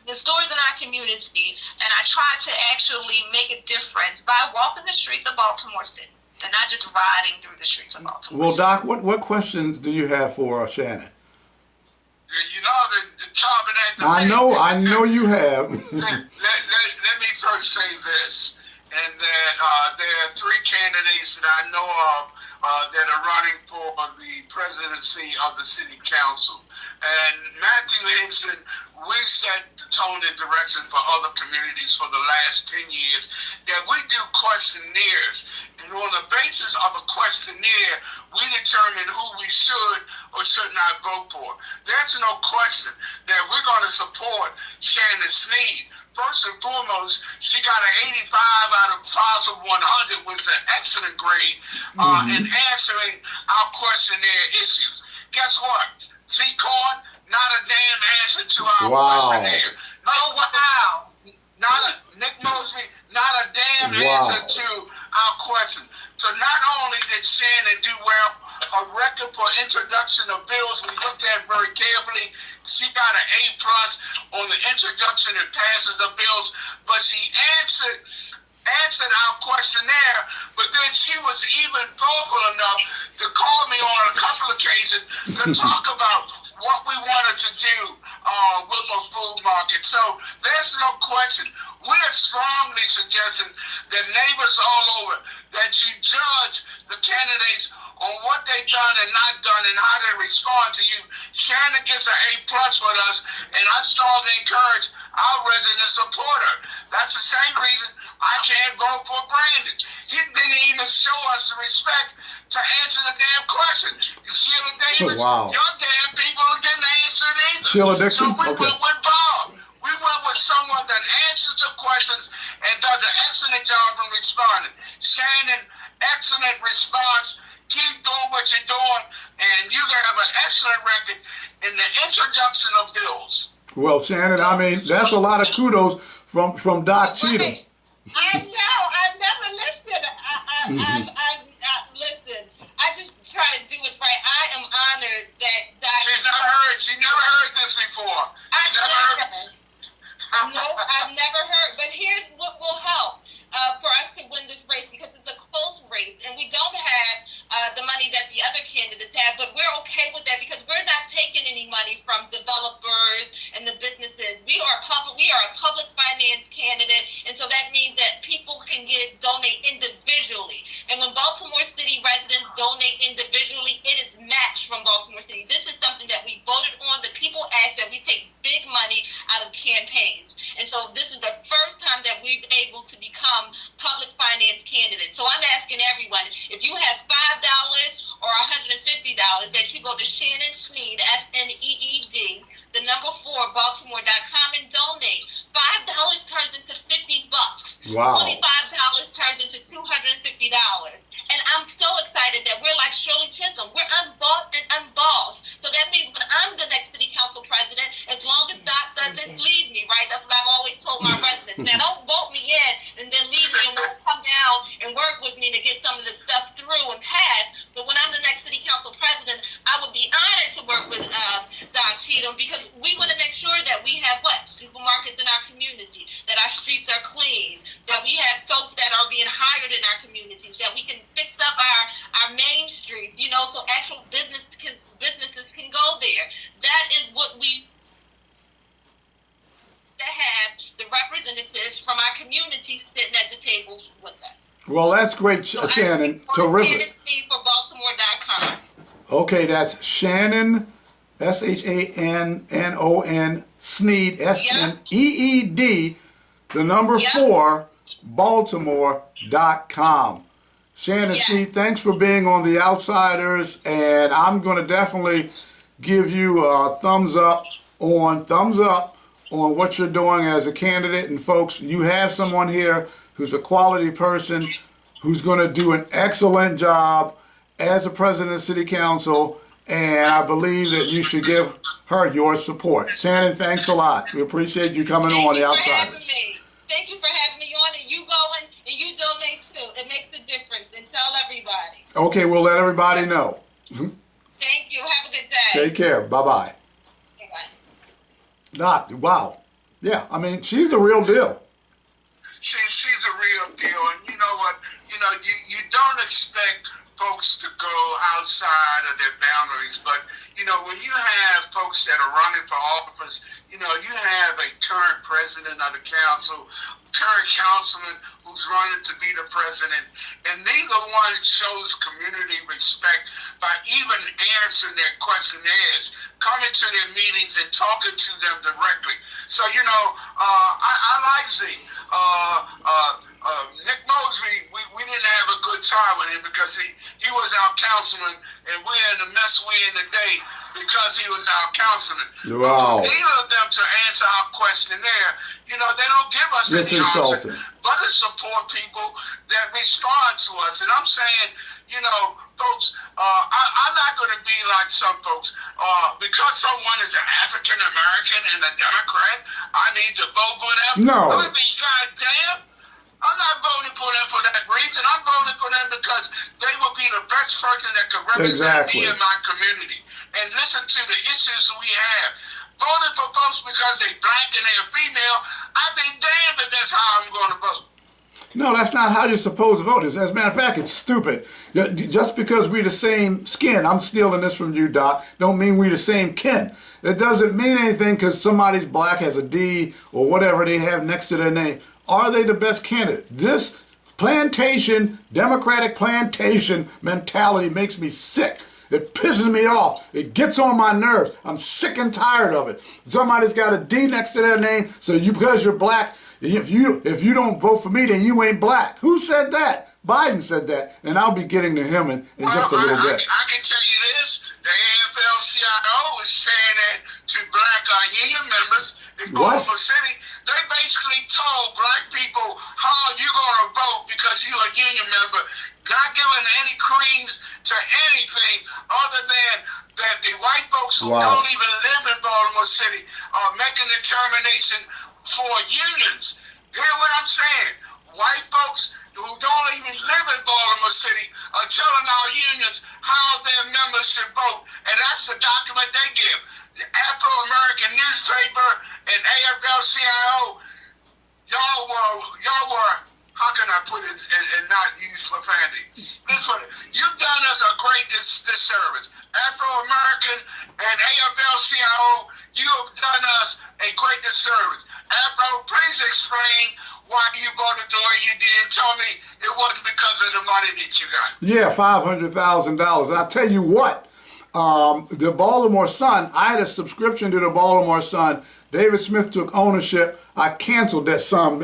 the stores in our community, and I try to actually make a difference by walking the streets of Baltimore City and not just riding through the streets of Baltimore Well, City. Doc, what questions do you have for Shannon? You know, the chopping at the I know you have. let me first say this, and that there are three candidates that I know of that are running for the presidency of the city council. And Matthew Henson, we've set the tone and direction for other communities for the last 10 years that we do questionnaires. And on the basis of a questionnaire, we determine who we should or should not vote for. There's no question that we're going to support Shannon Sneed. First and foremost, she got an 85 out of possible 100, which is an excellent grade in answering our questionnaire issues. Guess what? Z-Corn, not a damn answer to our questionnaire. Nick Mosby, not a damn answer to our question. So not only did Shannon do well, her record for introduction of bills we looked at very carefully. She got an A+ on the introduction and passes of bills, but she answered answered our questionnaire, but then she was even vocal enough to call me on a couple occasions to talk about what we wanted to do with a food market. So there's no question. We are strongly suggesting that neighbors all over that you judge the candidates on what they've done and not done and how they respond to you. Shannon gets an A+ with us, and I strongly encourage our residents to support her. That's the same reason I can't vote for Brandon. He didn't even show us the respect to answer the damn question. Sheila Davis, Wow. your damn people didn't answer it either. Sheila Dixon? So we Okay. went with Bob. We went with someone that answers the questions and does an excellent job in responding. Shannon, excellent response. Keep doing what you're doing, and you're going to have an excellent record in the introduction of bills. Well, Shannon, I mean, that's a lot of kudos from Doc Cheatham. Right. I know. I never listened. Listen. I just try to do it right. I am honored that She never heard this before. No, I've never heard. But here's what will help for us to win this race, because it's a close race, and we don't have the money that the other candidates have. But we're okay with that because we're not taking any money from developers and the businesses. We are a public finance candidate, and so that means that people can donate individually. And when Baltimore City residents donate individually, it is matched from Baltimore City. This is something that we voted on. The people asked that we take big money out of campaigns. And so this is the first time that we're able to become public finance candidates. So I'm asking everyone, if you have $5 or $150, that you go to Shannon Sneed, SNEED, the number 4, Baltimore.com, and donate. $5 turns into $50. Wow. $25 turns into $250. And I'm so excited that we're like Shirley Chisholm. We're unbought and unbossed. So that means when I'm the next city council president, as long as Doc doesn't leave me, right? That's what I've always told my residents. Now, don't vote me in and then leave me and won't come down and work with me to get some of this stuff through and pass. But when I'm the next city council president, I would be honored to work with Doc Cheatham, because we want to make sure that we have supermarkets in our community, that our streets are clean, that we have folks that are being hired in our communities, that we can fix up our main streets, so actual businesses can go there. That is what we have, the representatives from our community sitting at the tables with us. Well, that's great, Shannon. Terrific. For Baltimore.com. Okay, that's Shannon, SHANNON, Sneed, SNEED, the number 4, Baltimore.com. Shannon Sneed, thanks for being on The Outsiders, and I'm going to definitely give you a thumbs up on what you're doing as a candidate. And folks, you have someone here who's a quality person, who's going to do an excellent job as a president of the city council, and I believe that you should give her your support. Shannon, thanks a lot. We appreciate you coming on The Outsiders. Thank you for having me on, and you go and you donate too. It makes a difference, and tell everybody. Okay, we'll let everybody know. Thank you. Have a good day. Take care. Bye-bye. Bye-bye. Doc, wow. Yeah, I mean, she's the real deal. She's a real deal, and you know what? You don't expect folks to go outside of their boundaries, but when you have folks that are running for office, you have a current president of the council, current councilman who's running to be the president, and neither one shows community respect by even answering their questionnaires, coming to their meetings and talking to them directly. So, I like Z. Nick Mosby, we didn't have a good time with him because he was our councilman, and we're in the mess we're in today because he was our councilman. Wow. Neither of them to answer our questionnaire, they don't give us It's any insulting. answer, but to support people that respond to us. And I'm saying, folks, I'm not going to be like some folks. Because someone is an African American and a Democrat, I need to vote for them. No. I mean, goddamn. I'm not voting for them for that reason. I'm voting for them because they will be the best person that could represent me in my community and listen to the issues we have. Voting for folks because they're black and they're female, I'd be damned if that's how I'm going to vote. No, that's not how you're supposed to vote. As a matter of fact, it's stupid. Just because we're the same skin, I'm stealing this from you, Doc, don't mean we're the same kin. It doesn't mean anything because somebody's black, has a D or whatever they have next to their name. Are they the best candidate? This plantation, Democratic plantation mentality makes me sick. It pisses me off. It gets on my nerves. I'm sick and tired of it. Somebody's got a D next to their name, so because you're black, if you don't vote for me, then you ain't black. Who said that? Biden said that, and I'll be getting to him in just a little bit. I can tell you this. The AFL-CIO is saying that to black union members in Baltimore City, they basically told black people how you're going to vote because you're a union member, not giving any credence to anything other than that the white folks who don't even live in Baltimore City are making a determination for unions. Hear what I'm saying? White folks who don't even live in Baltimore City are telling our unions how their members should vote, and that's the document they give. The Afro American Newspaper and AFL-CIO, y'all were, how can I put it and not use profanity? You've done us a great disservice. Afro American and AFL-CIO, you have done us a great disservice. Afro, please explain why you voted the way you did and tell me it wasn't because of the money that you got. Yeah, $500,000. And I'll tell you what, the Baltimore Sun, I had a subscription to the Baltimore Sun. David Smith took ownership. I canceled that sum.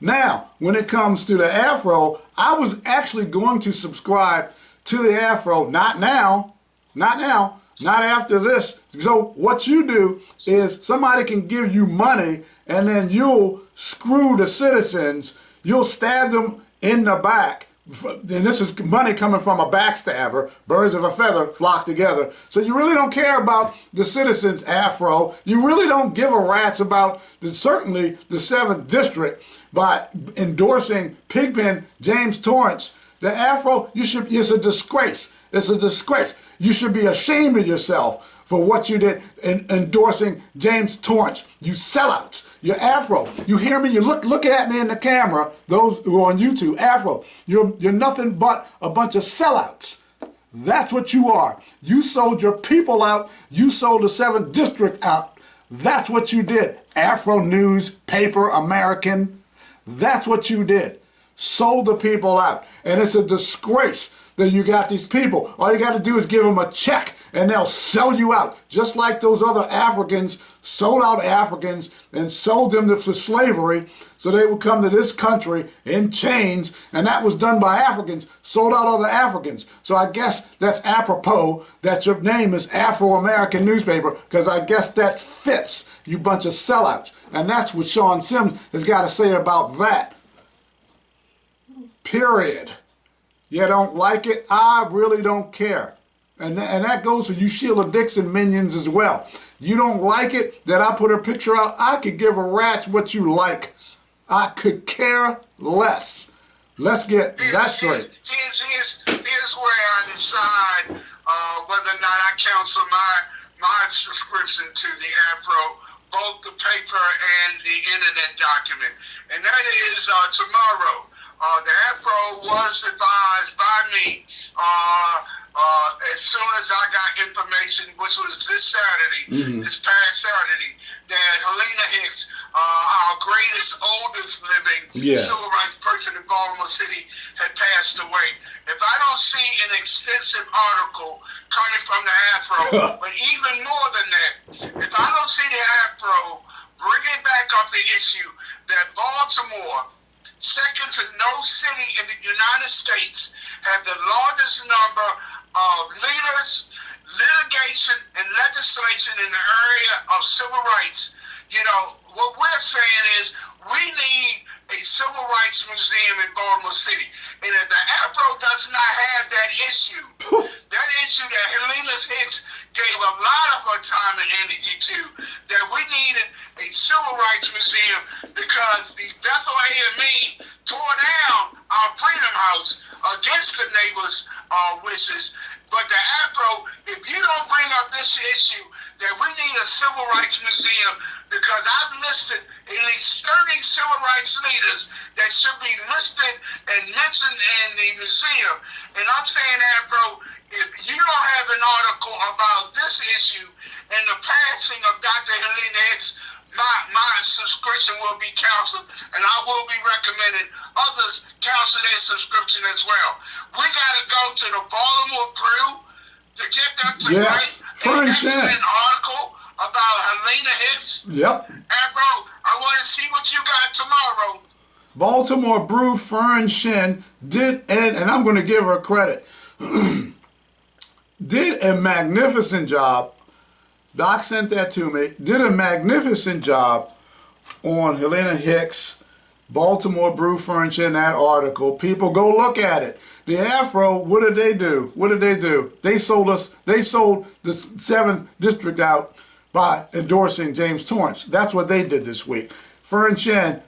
Now, when it comes to the Afro, I was actually going to subscribe to the Afro. Not now. Not now. Not after this. So what you do is somebody can give you money and then you'll screw the citizens. You'll stab them in the back. And this is money coming from a backstabber. Birds of a feather flock together. So you really don't care about the citizens, Afro. You really don't give a rat's about certainly the 7th District by endorsing Pigpen, James Torrence. The Afro, it's a disgrace. It's a disgrace. You should be ashamed of yourself for what you did in endorsing James Torrence. You sellouts. You're Afro. You hear me? You're looking at me in the camera, those who are on YouTube. Afro, you're nothing but a bunch of sellouts. That's what you are. You sold your people out. You sold the 7th District out. That's what you did. Afro Newspaper American. That's what you did. Sold the people out. And it's a disgrace that you got these people. All you got to do is give them a check and they'll sell you out. Just like those other Africans sold out Africans and sold them for slavery so they would come to this country in chains, and that was done by Africans, sold out other Africans. So I guess that's apropos that your name is Afro American Newspaper, because I guess that fits, you bunch of sellouts. And that's what Sean Sims has got to say about that. Period. You don't like it? I really don't care. And that goes for you Sheila Dixon minions as well. You don't like it that I put her picture out? I could give a rat's what you like. I could care less. Let's get that straight. Here's where I decide whether or not I cancel my subscription to the Afro, both the paper and the internet document. And that is tomorrow. The Afro was advised by me as soon as I got information, which was this Saturday, this past Saturday, that Helena Hicks, our greatest, oldest living civil rights person in Baltimore City, had passed away. If I don't see an extensive article coming from the Afro, but even more than that, if I don't see the Afro bringing back up the issue that Baltimore, second to no city in the United States, had the largest number of leaders, litigation, and legislation in the area of civil rights. You know, what we're saying is we need a civil rights museum in Baltimore City. And if the Afro does not have that issue that Helena Hicks gave a lot of her time and energy to, that we needed a civil rights museum because the Bethel AME tore down our Freedom House against the neighbors' wishes. But the Afro, if you don't bring up this issue, that we need a civil rights museum, because I've listed at least 30 civil rights leaders that should be listed and mentioned in the museum. And I'm saying, Afro, if you don't have an article about this issue and the passing of Dr. Helena Hicks, my subscription will be canceled, and I will be recommending others cancel their subscription as well. We got to go to the Baltimore Brew to get them to write an excellent article about Helena Hicks. Yep. Afro, I want to see what you got tomorrow. Baltimore Brew Fern Shin did, and I'm going to give her credit, did a magnificent job. Doc sent that to me. Did a magnificent job on Helena Hicks, Baltimore Brew Furniture, in that article. People, go look at it. The Afro, what did they do? What did they do? They sold the 7th District out by endorsing James Torrence. That's what they did this week. Fern Shin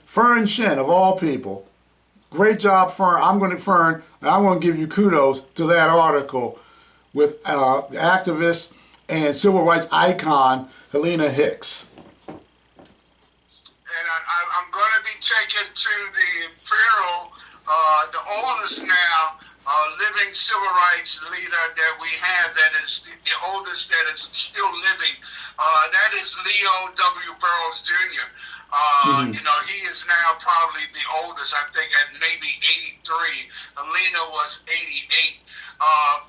of all people. Great job, Fern. I'm going to give you kudos to that article with activist and civil rights icon Helena Hicks. And I'm going to be taken to the Imperial, the oldest now living civil rights leader that we have, that is the oldest that is still living. That is Leo W. Burroughs Jr. You know, he is now probably the oldest, I think, at maybe 83. Helena was 88.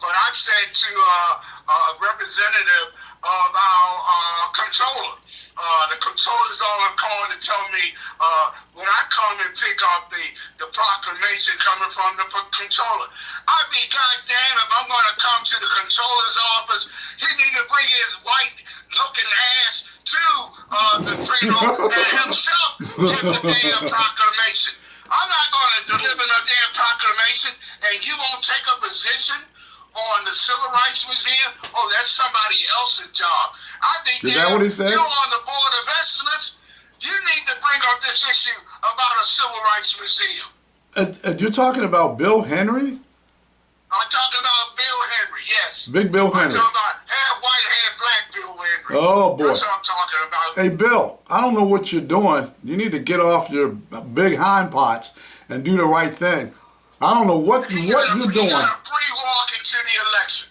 But I said to a representative of our controller, the controller's on call to tell me when I come and pick up the proclamation coming from the controller, I'd be goddamn if I'm going to come to the controller's office. He need to bring his white-looking ass to the freedom and himself give the damn proclamation. I'm not going to deliver no damn proclamation and you won't take a position on the Civil Rights Museum. Oh, that's somebody else's job. I think is that what he said? You're on the Board of Estimates. You need to bring up this issue about a Civil Rights Museum. You're talking about Bill Henry? I'm talking about Bill Henry, yes. Big Bill Henry. I'm talking about half white, half black Bill Henry. Oh, boy. That's what I'm talking about. Hey, Bill, I don't know what you're doing. You need to get off your big hindparts and do the right thing. I don't know what you're doing. He got a free walk into the election.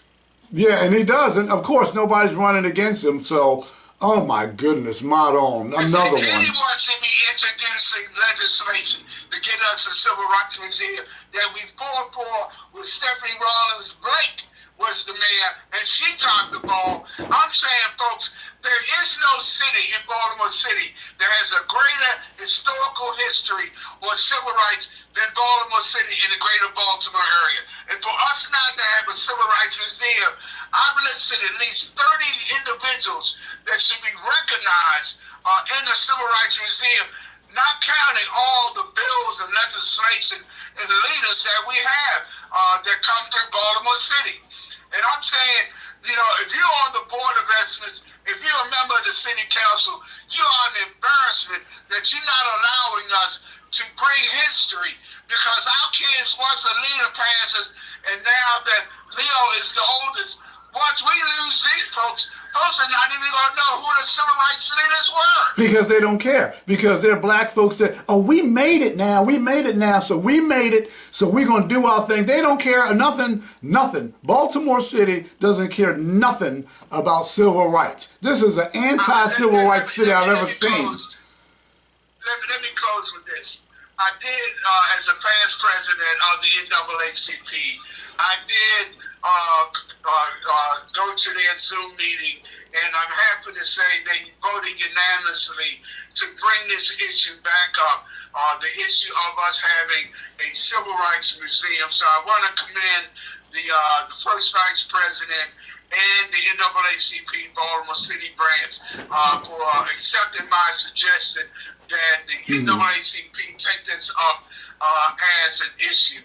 Yeah, and he does. And, of course, nobody's running against him. So, oh, my goodness, Madon, another one. Anyone should be introducing legislation to get us a Civil Rights Museum that we fought for with Stephanie Rawlins Blake was the mayor, and she dropped the ball. I'm saying, folks, there is no city in Baltimore City that has a greater historical history or civil rights than Baltimore City in the greater Baltimore area. And for us not to have a Civil Rights Museum, I've listed at least 30 individuals that should be recognized in the Civil Rights Museum, not counting all the bills and legislation and leaders that we have that come through Baltimore City. And I'm saying, you know, if you're on the Board of Estimates, if you're a member of the City Council, you are an embarrassment that you're not allowing us to bring history, because our kids, once a leader passes, and now that Leo is the oldest, once we lose these folks are not even going to know who the civil rights leaders were. Because they don't care. Because they're black folks that, oh, we made it now, so we made it, so we're going to do our thing. They don't care nothing. Baltimore City doesn't care nothing about civil rights. This is an anti-civil rights city I've ever seen. Let me close with this. I did, as a past president of the NAACP, I did go to their Zoom meeting, and I'm happy to say they voted unanimously to bring this issue back up, the issue of us having a civil rights museum. So I want to commend the first vice president and the NAACP Baltimore City branch for accepting my suggestion that the NAACP take this up as an issue.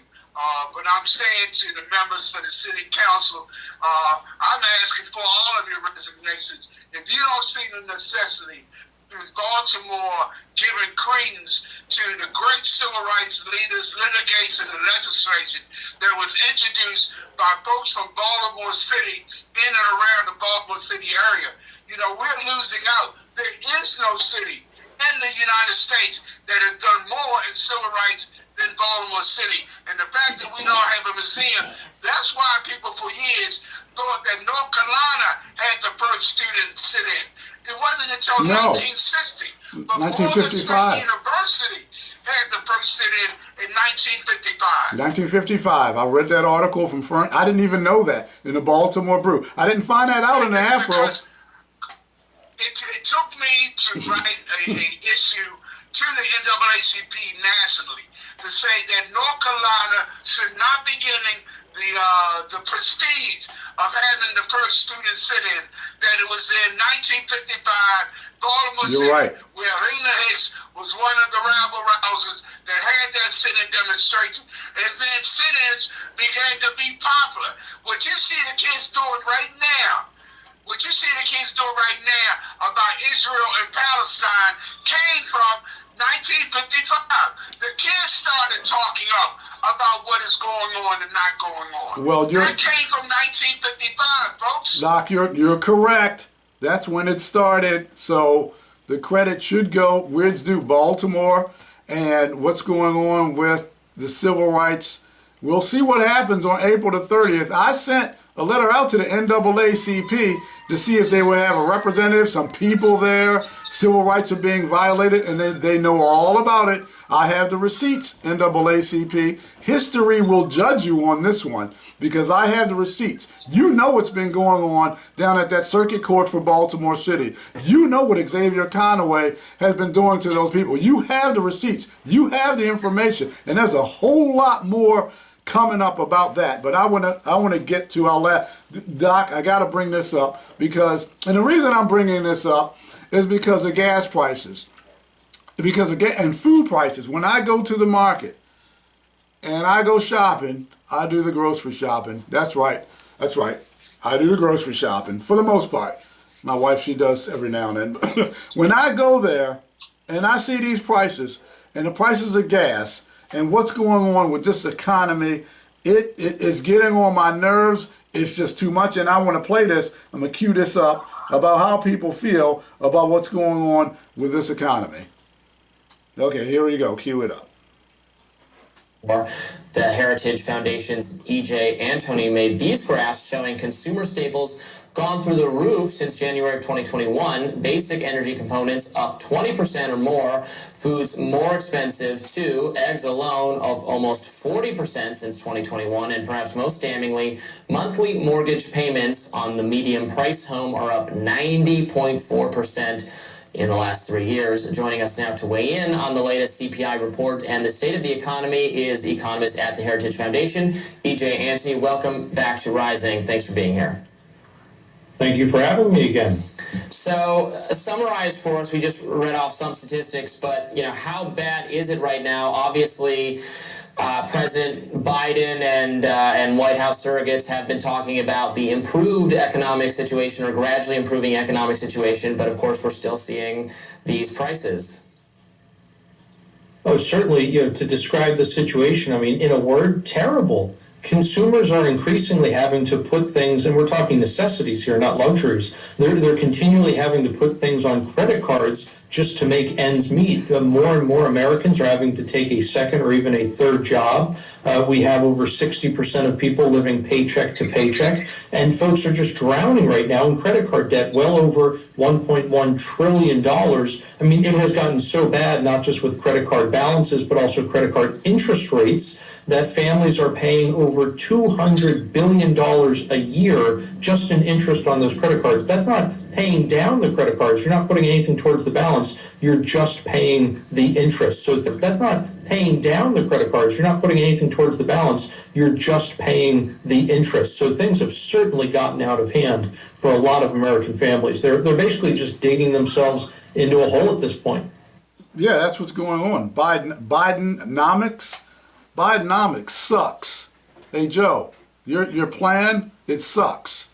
But I'm saying to the members for the City Council, I'm asking for all of your resignations. If you don't see the necessity in Baltimore giving credence to the great civil rights leaders, litigation, and legislation that was introduced by folks from Baltimore City in and around the Baltimore City area, you know, we're losing out. There is no city in the United States that has done more in civil rights than Baltimore City. And the fact that we don't have a museum, that's why people for years thought that North Carolina had the first student sit-in. It wasn't until 1960. But Baltimore State University had the first sit-in in 1955. 1955. I read that article from Fern. I didn't even know that in the Baltimore Brew. I didn't find that out in the Afro. It took me to write a issue to the NAACP nationally to say that North Carolina should not be getting the prestige of having the first student sit-in. That it was in 1955, Baltimore City, where Rena Hicks was one of the rabble-rousers that had that sit-in demonstration. And then sit-ins began to be popular. What you see the kids doing right now, about Israel and Palestine came from 1955. The kids started talking up about what is going on and not going on. Well, that came from 1955, folks. Doc, you're correct. That's when it started. So the credit should go where it's due. Baltimore and what's going on with the civil rights. We'll see what happens on April the 30th. I sent a letter out to the NAACP to see if they would have a representative, some people there. Civil rights are being violated, and they know all about it. I have the receipts, NAACP. History will judge you on this one because I have the receipts. You know what's been going on down at that circuit court for Baltimore City. You know what Xavier Conaway has been doing to those people. You have the receipts. You have the information, and there's a whole lot more coming up about that. But I want to get to our last. Doc, I got to bring this up because, and the reason I'm bringing this up is because of gas prices, and food prices. When I go to the market and I go shopping, I do the grocery shopping. That's right. I do the grocery shopping for the most part. My wife, she does every now and then. When I go there and I see these prices and the prices of gas and what's going on with this economy, it is getting on my nerves. It's just too much, and I want to play this. I'm going to cue this up about how people feel about what's going on with this economy. Okay, here we go. Cue it up. The Heritage Foundation's E.J. Antony made these graphs showing consumer staples gone through the roof since January of 2021. Basic energy components up 20% or more. Foods more expensive too. Eggs alone up almost 40% since 2021. And perhaps most damningly, monthly mortgage payments on the medium price home are up 90.4% in the last 3 years. Joining us now to weigh in on the latest CPI report and the state of the economy is economist at the Heritage Foundation, E.J. Antony. Welcome back to Rising. Thanks for being here. Thank you for having me again. So, summarize for us, we just read off some statistics, but, how bad is it right now? Obviously, President Biden and White House surrogates have been talking about the improved economic situation or gradually improving economic situation, but of course we're still seeing these prices. Oh, certainly, to describe the situation, in a word, terrible. Consumers are increasingly having to put things, and we're talking necessities here, not luxuries. They're continually having to put things on credit cards just to make ends meet. More and more Americans are having to take a second or even a third job. We have over 60% of people living paycheck to paycheck, and folks are just drowning right now in credit card debt, well over $1.1 trillion. It has gotten so bad, not just with credit card balances, but also credit card interest rates, that families are paying over $200 billion a year just in interest on those credit cards. That's not paying down the credit cards. You're not putting anything towards the balance. You're just paying the interest. So that's not paying down the credit cards. You're not putting anything towards the balance. You're just paying the interest. So things have certainly gotten out of hand for a lot of American families. They're basically just digging themselves into a hole at this point. Yeah, that's what's going on. Bidenomics sucks. Hey, Joe, your plan, it sucks.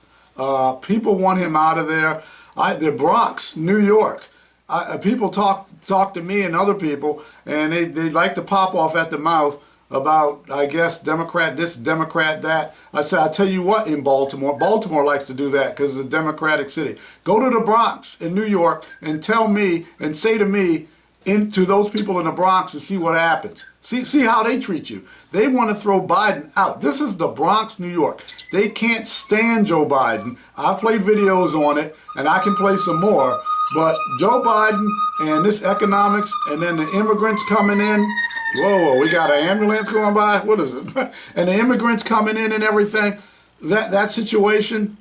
People want him out of there. The Bronx, New York. People talk to me and other people, and they like to pop off at the mouth about, I guess, Democrat this, Democrat that. I said, I'll tell you what, in Baltimore likes to do that because it's a Democratic city. Go to the Bronx in New York and tell me and say to me, into those people in the Bronx and see what happens. See how they treat you. They want to throw Biden out. This is the Bronx, New York. They can't stand Joe Biden. I've played videos on it, and I can play some more. But Joe Biden and this economics, and then the immigrants coming in. Whoa, we got an ambulance going by? What is it? And the immigrants coming in and everything. That situation,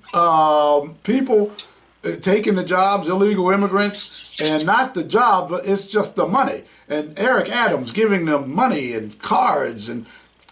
people taking the jobs, illegal immigrants, and not the job, but it's just the money. And Eric Adams giving them money and cards, and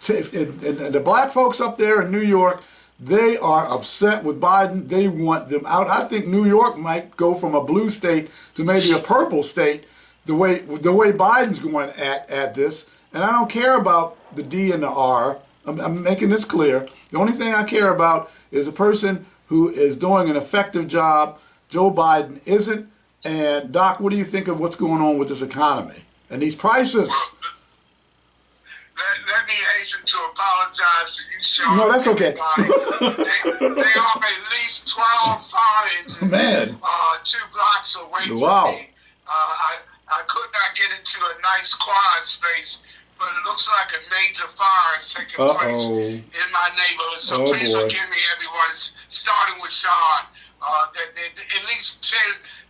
the black folks up there in New York, they are upset with Biden. They want them out. I think New York might go from a blue state to maybe a purple state the way Biden's going at this. And I don't care about the D and the R. I'm making this clear. The only thing I care about is a person who is doing an effective job. Joe Biden isn't. And Doc, what do you think of what's going on with this economy and these prices? Let me hasten to apologize to you, Sean. No, that's okay. They are at least 12 fines. Man. 2 blocks away from Wow. me. I could not get into a nice quiet space, but it looks like a major fire is taking place in my neighborhood. So please forgive me, everyone. It's starting with Sean. At least 10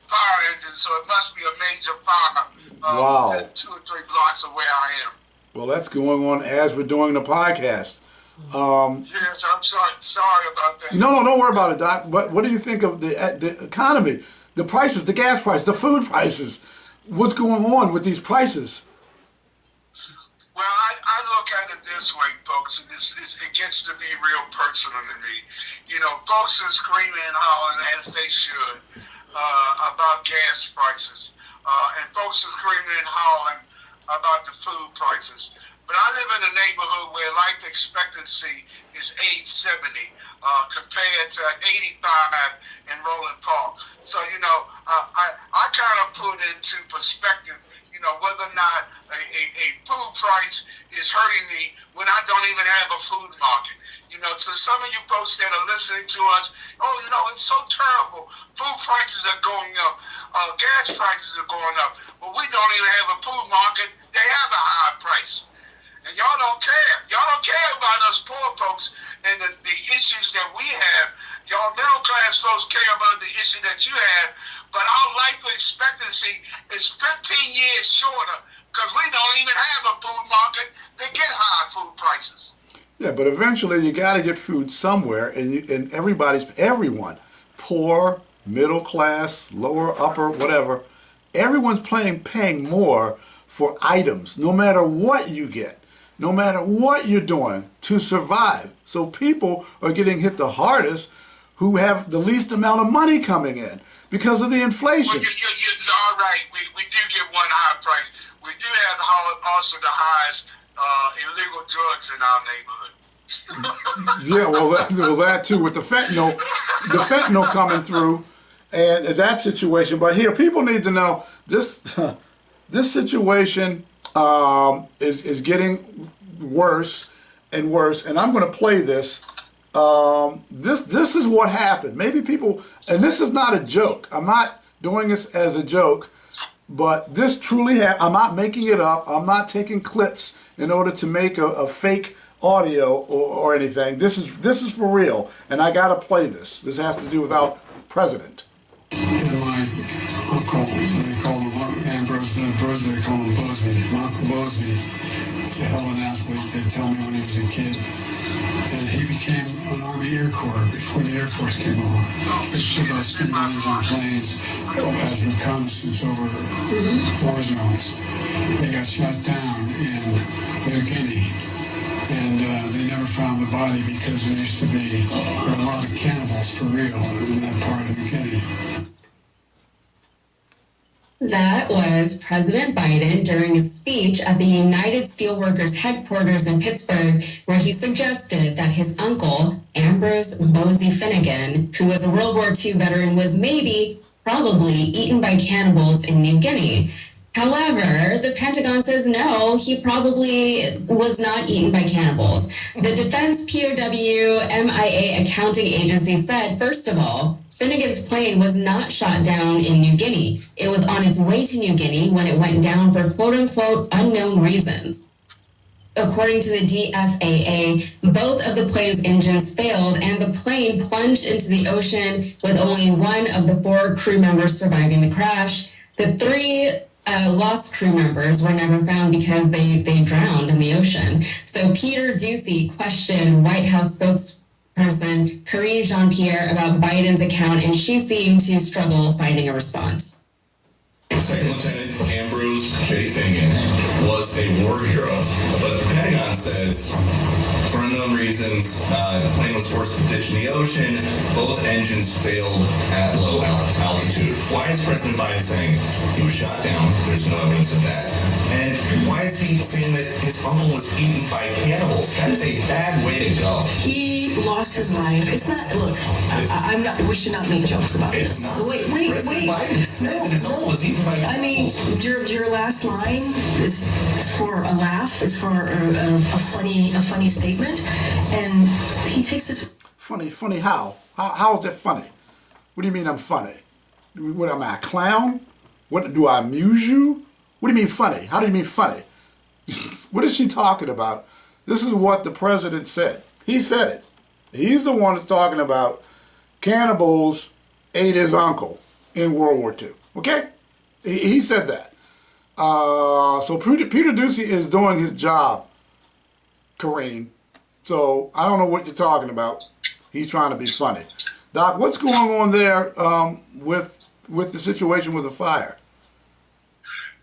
fire engines, so it must be a major fire. Wow. 2 or 3 blocks of where I am. Well, that's going on as we're doing the podcast. Yes, I'm sorry about that. No, don't worry about it, Doc. But what do you think of the economy, the prices, the gas price, the food prices? What's going on with these prices? Well, I look at it this way, folks, and it gets to be real personal to me. You know, folks are screaming and hollering, as they should, about gas prices. And folks are screaming and hollering about the food prices. But I live in a neighborhood where life expectancy is age 70 compared to 85 in Roland Park. So, you know, I kind of put into perspective, you know, whether or not a food price is hurting me when I don't even have a food market. You know, so some of you folks that are listening to us, oh, you know, it's so terrible. Food prices are going up. Gas prices are going up. But we don't even have a food market. They have a high price. And y'all don't care. Y'all don't care about us poor folks and the issues that we have. Y'all middle class folks care about the issue that you have. But our life expectancy is 15 years shorter because we don't even have a food market to get high food prices. Yeah, but eventually you got to get food somewhere, and everyone, poor, middle class, lower, upper, whatever, everyone's paying more for items, no matter what you get, no matter what you're doing to survive. So people are getting hit the hardest who have the least amount of money coming in because of the inflation. Well, you're all right. We do get one high price. We do have also the highest illegal drugs in our neighborhood. Yeah, well, that too, with the fentanyl coming through, and that situation. But here, people need to know this situation is getting worse and worse. And I'm going to play this. This is what happened. Maybe people, and this is not a joke. I'm not doing this as a joke, but this truly happened. I'm not making it up. I'm not taking clips in order to make a fake audio or anything. This is for real, and I gotta play this. This has to do with our president. And my uncle, they call him Ambrose, they call him Bozy. My Uncle Bozy was a hell of an athlete, they tell me when he was a kid. And he became an Army Air Corps before the Air Force came along. Which took us single engine planes as reconnaissance over war zones. They got shot down in New Guinea. And they never found the body because there used to be a lot of cannibals for real in that part of New Guinea. That was President Biden during a speech at the United Steelworkers headquarters in Pittsburgh, where he suggested that his uncle, Ambrose Bozy Finnegan, who was a World War II veteran, was probably eaten by cannibals in New Guinea. However, the Pentagon says no, he probably was not eaten by cannibals. The Defense POW MIA accounting agency said, first of all, Finnegan's plane was not shot down in New Guinea. It was on its way to New Guinea when it went down for quote-unquote unknown reasons. According to the DFAA, both of the plane's engines failed and the plane plunged into the ocean with only one of the 4 crew members surviving the crash. The 3 lost crew members were never found because they drowned in the ocean. So Peter Doocy questioned White House spokesperson Karine Jean-Pierre about Biden's account, and she seemed to struggle finding a response. Second Lieutenant Ambrose J. Finnegan was a war hero, but the Pentagon says, for unknown reasons, the plane was forced to ditch in the ocean. Both engines failed at low altitude. Why is President Biden saying he was shot down? There's no evidence of that. And why is he saying that his uncle was eaten by cannibals? That is a bad way to go. He lost his life. It's not. Look, I'm not. We should not make jokes about this. Wait. President Biden said that his uncle was eaten by cannibals. I mean, your last line is for a laugh. It's for a funny statement, and he takes it. Funny how? How is that funny? What do you mean I'm funny? What am I, a clown? What, do I amuse you? What do you mean funny? How do you mean funny? What is she talking about? This is what the president said. He said it. He's the one that's talking about cannibals ate his uncle in World War II. Okay? He said that. So Peter Doocy is doing his job, Karine. So I don't know what you're talking about. He's trying to be funny. Doc, what's going on there with the situation with the fire?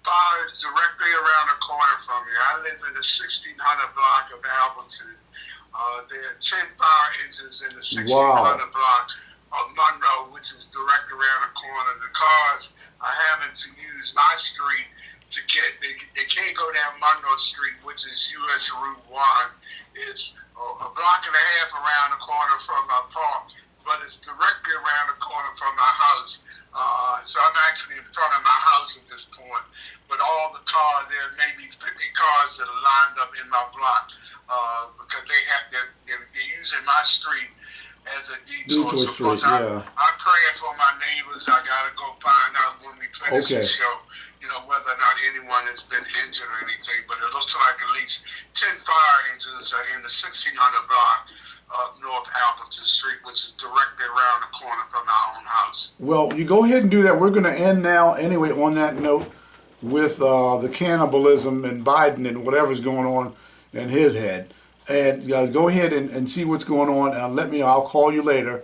Fire is directly around the corner from me. I live in the 1600 block of Appleton. There are 10 fire engines in the 1600 block of Monroe, which is directly around the corner. The cars are having to use my street to get, they can't go down Monroe Street, which is US Route 1. It's a block and a half around the corner from my park, but it's directly around the corner from my house. So I'm actually in front of my house at this point. But all the cars, there may be 50 cars that are lined up in my block because they're using my street as a detour. Street, yeah. I'm praying for my neighbors. I gotta go find out when we finish the show, whether or not anyone has been injured or anything. But it looks like at least 10 fire engines are in the 1600 block of North Appleton Street, which is directly around the corner from our own house. Well, you go ahead and do that. We're going to end now anyway on that note with the cannibalism and Biden and whatever's going on in his head. And go ahead and see what's going on and let me know. I'll call you later.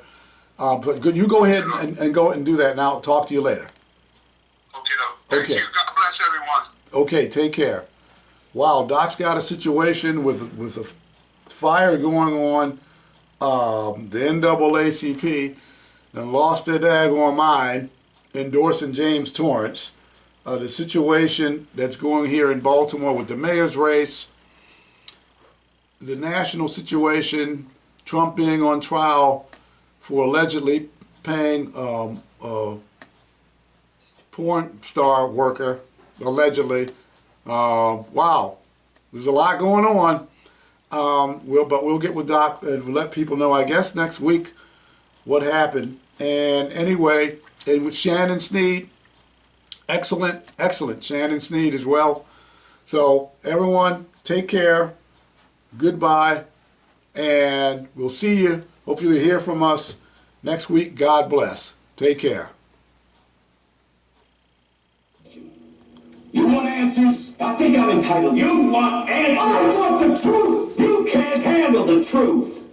But you go ahead and go and do that, and I'll talk to you later. Thank you. God bless everyone. Okay, take care. Wow, Doc's got a situation with a fire going on. The NAACP and lost their daggone mind endorsing James Torrence. The situation that's going here in Baltimore with the mayor's race. The national situation, Trump being on trial for allegedly paying a porn star worker, allegedly. Wow, there's a lot going on. But we'll get with Doc and let people know, I guess, next week what happened. And anyway, and with Shannon Sneed, excellent Shannon Sneed as well. So everyone, take care. Goodbye, and we'll see you. Hopefully you'll hear from us next week. God bless. Take care. You want answers? I think I'm entitled. You want answers? I want the truth. You can't handle the truth.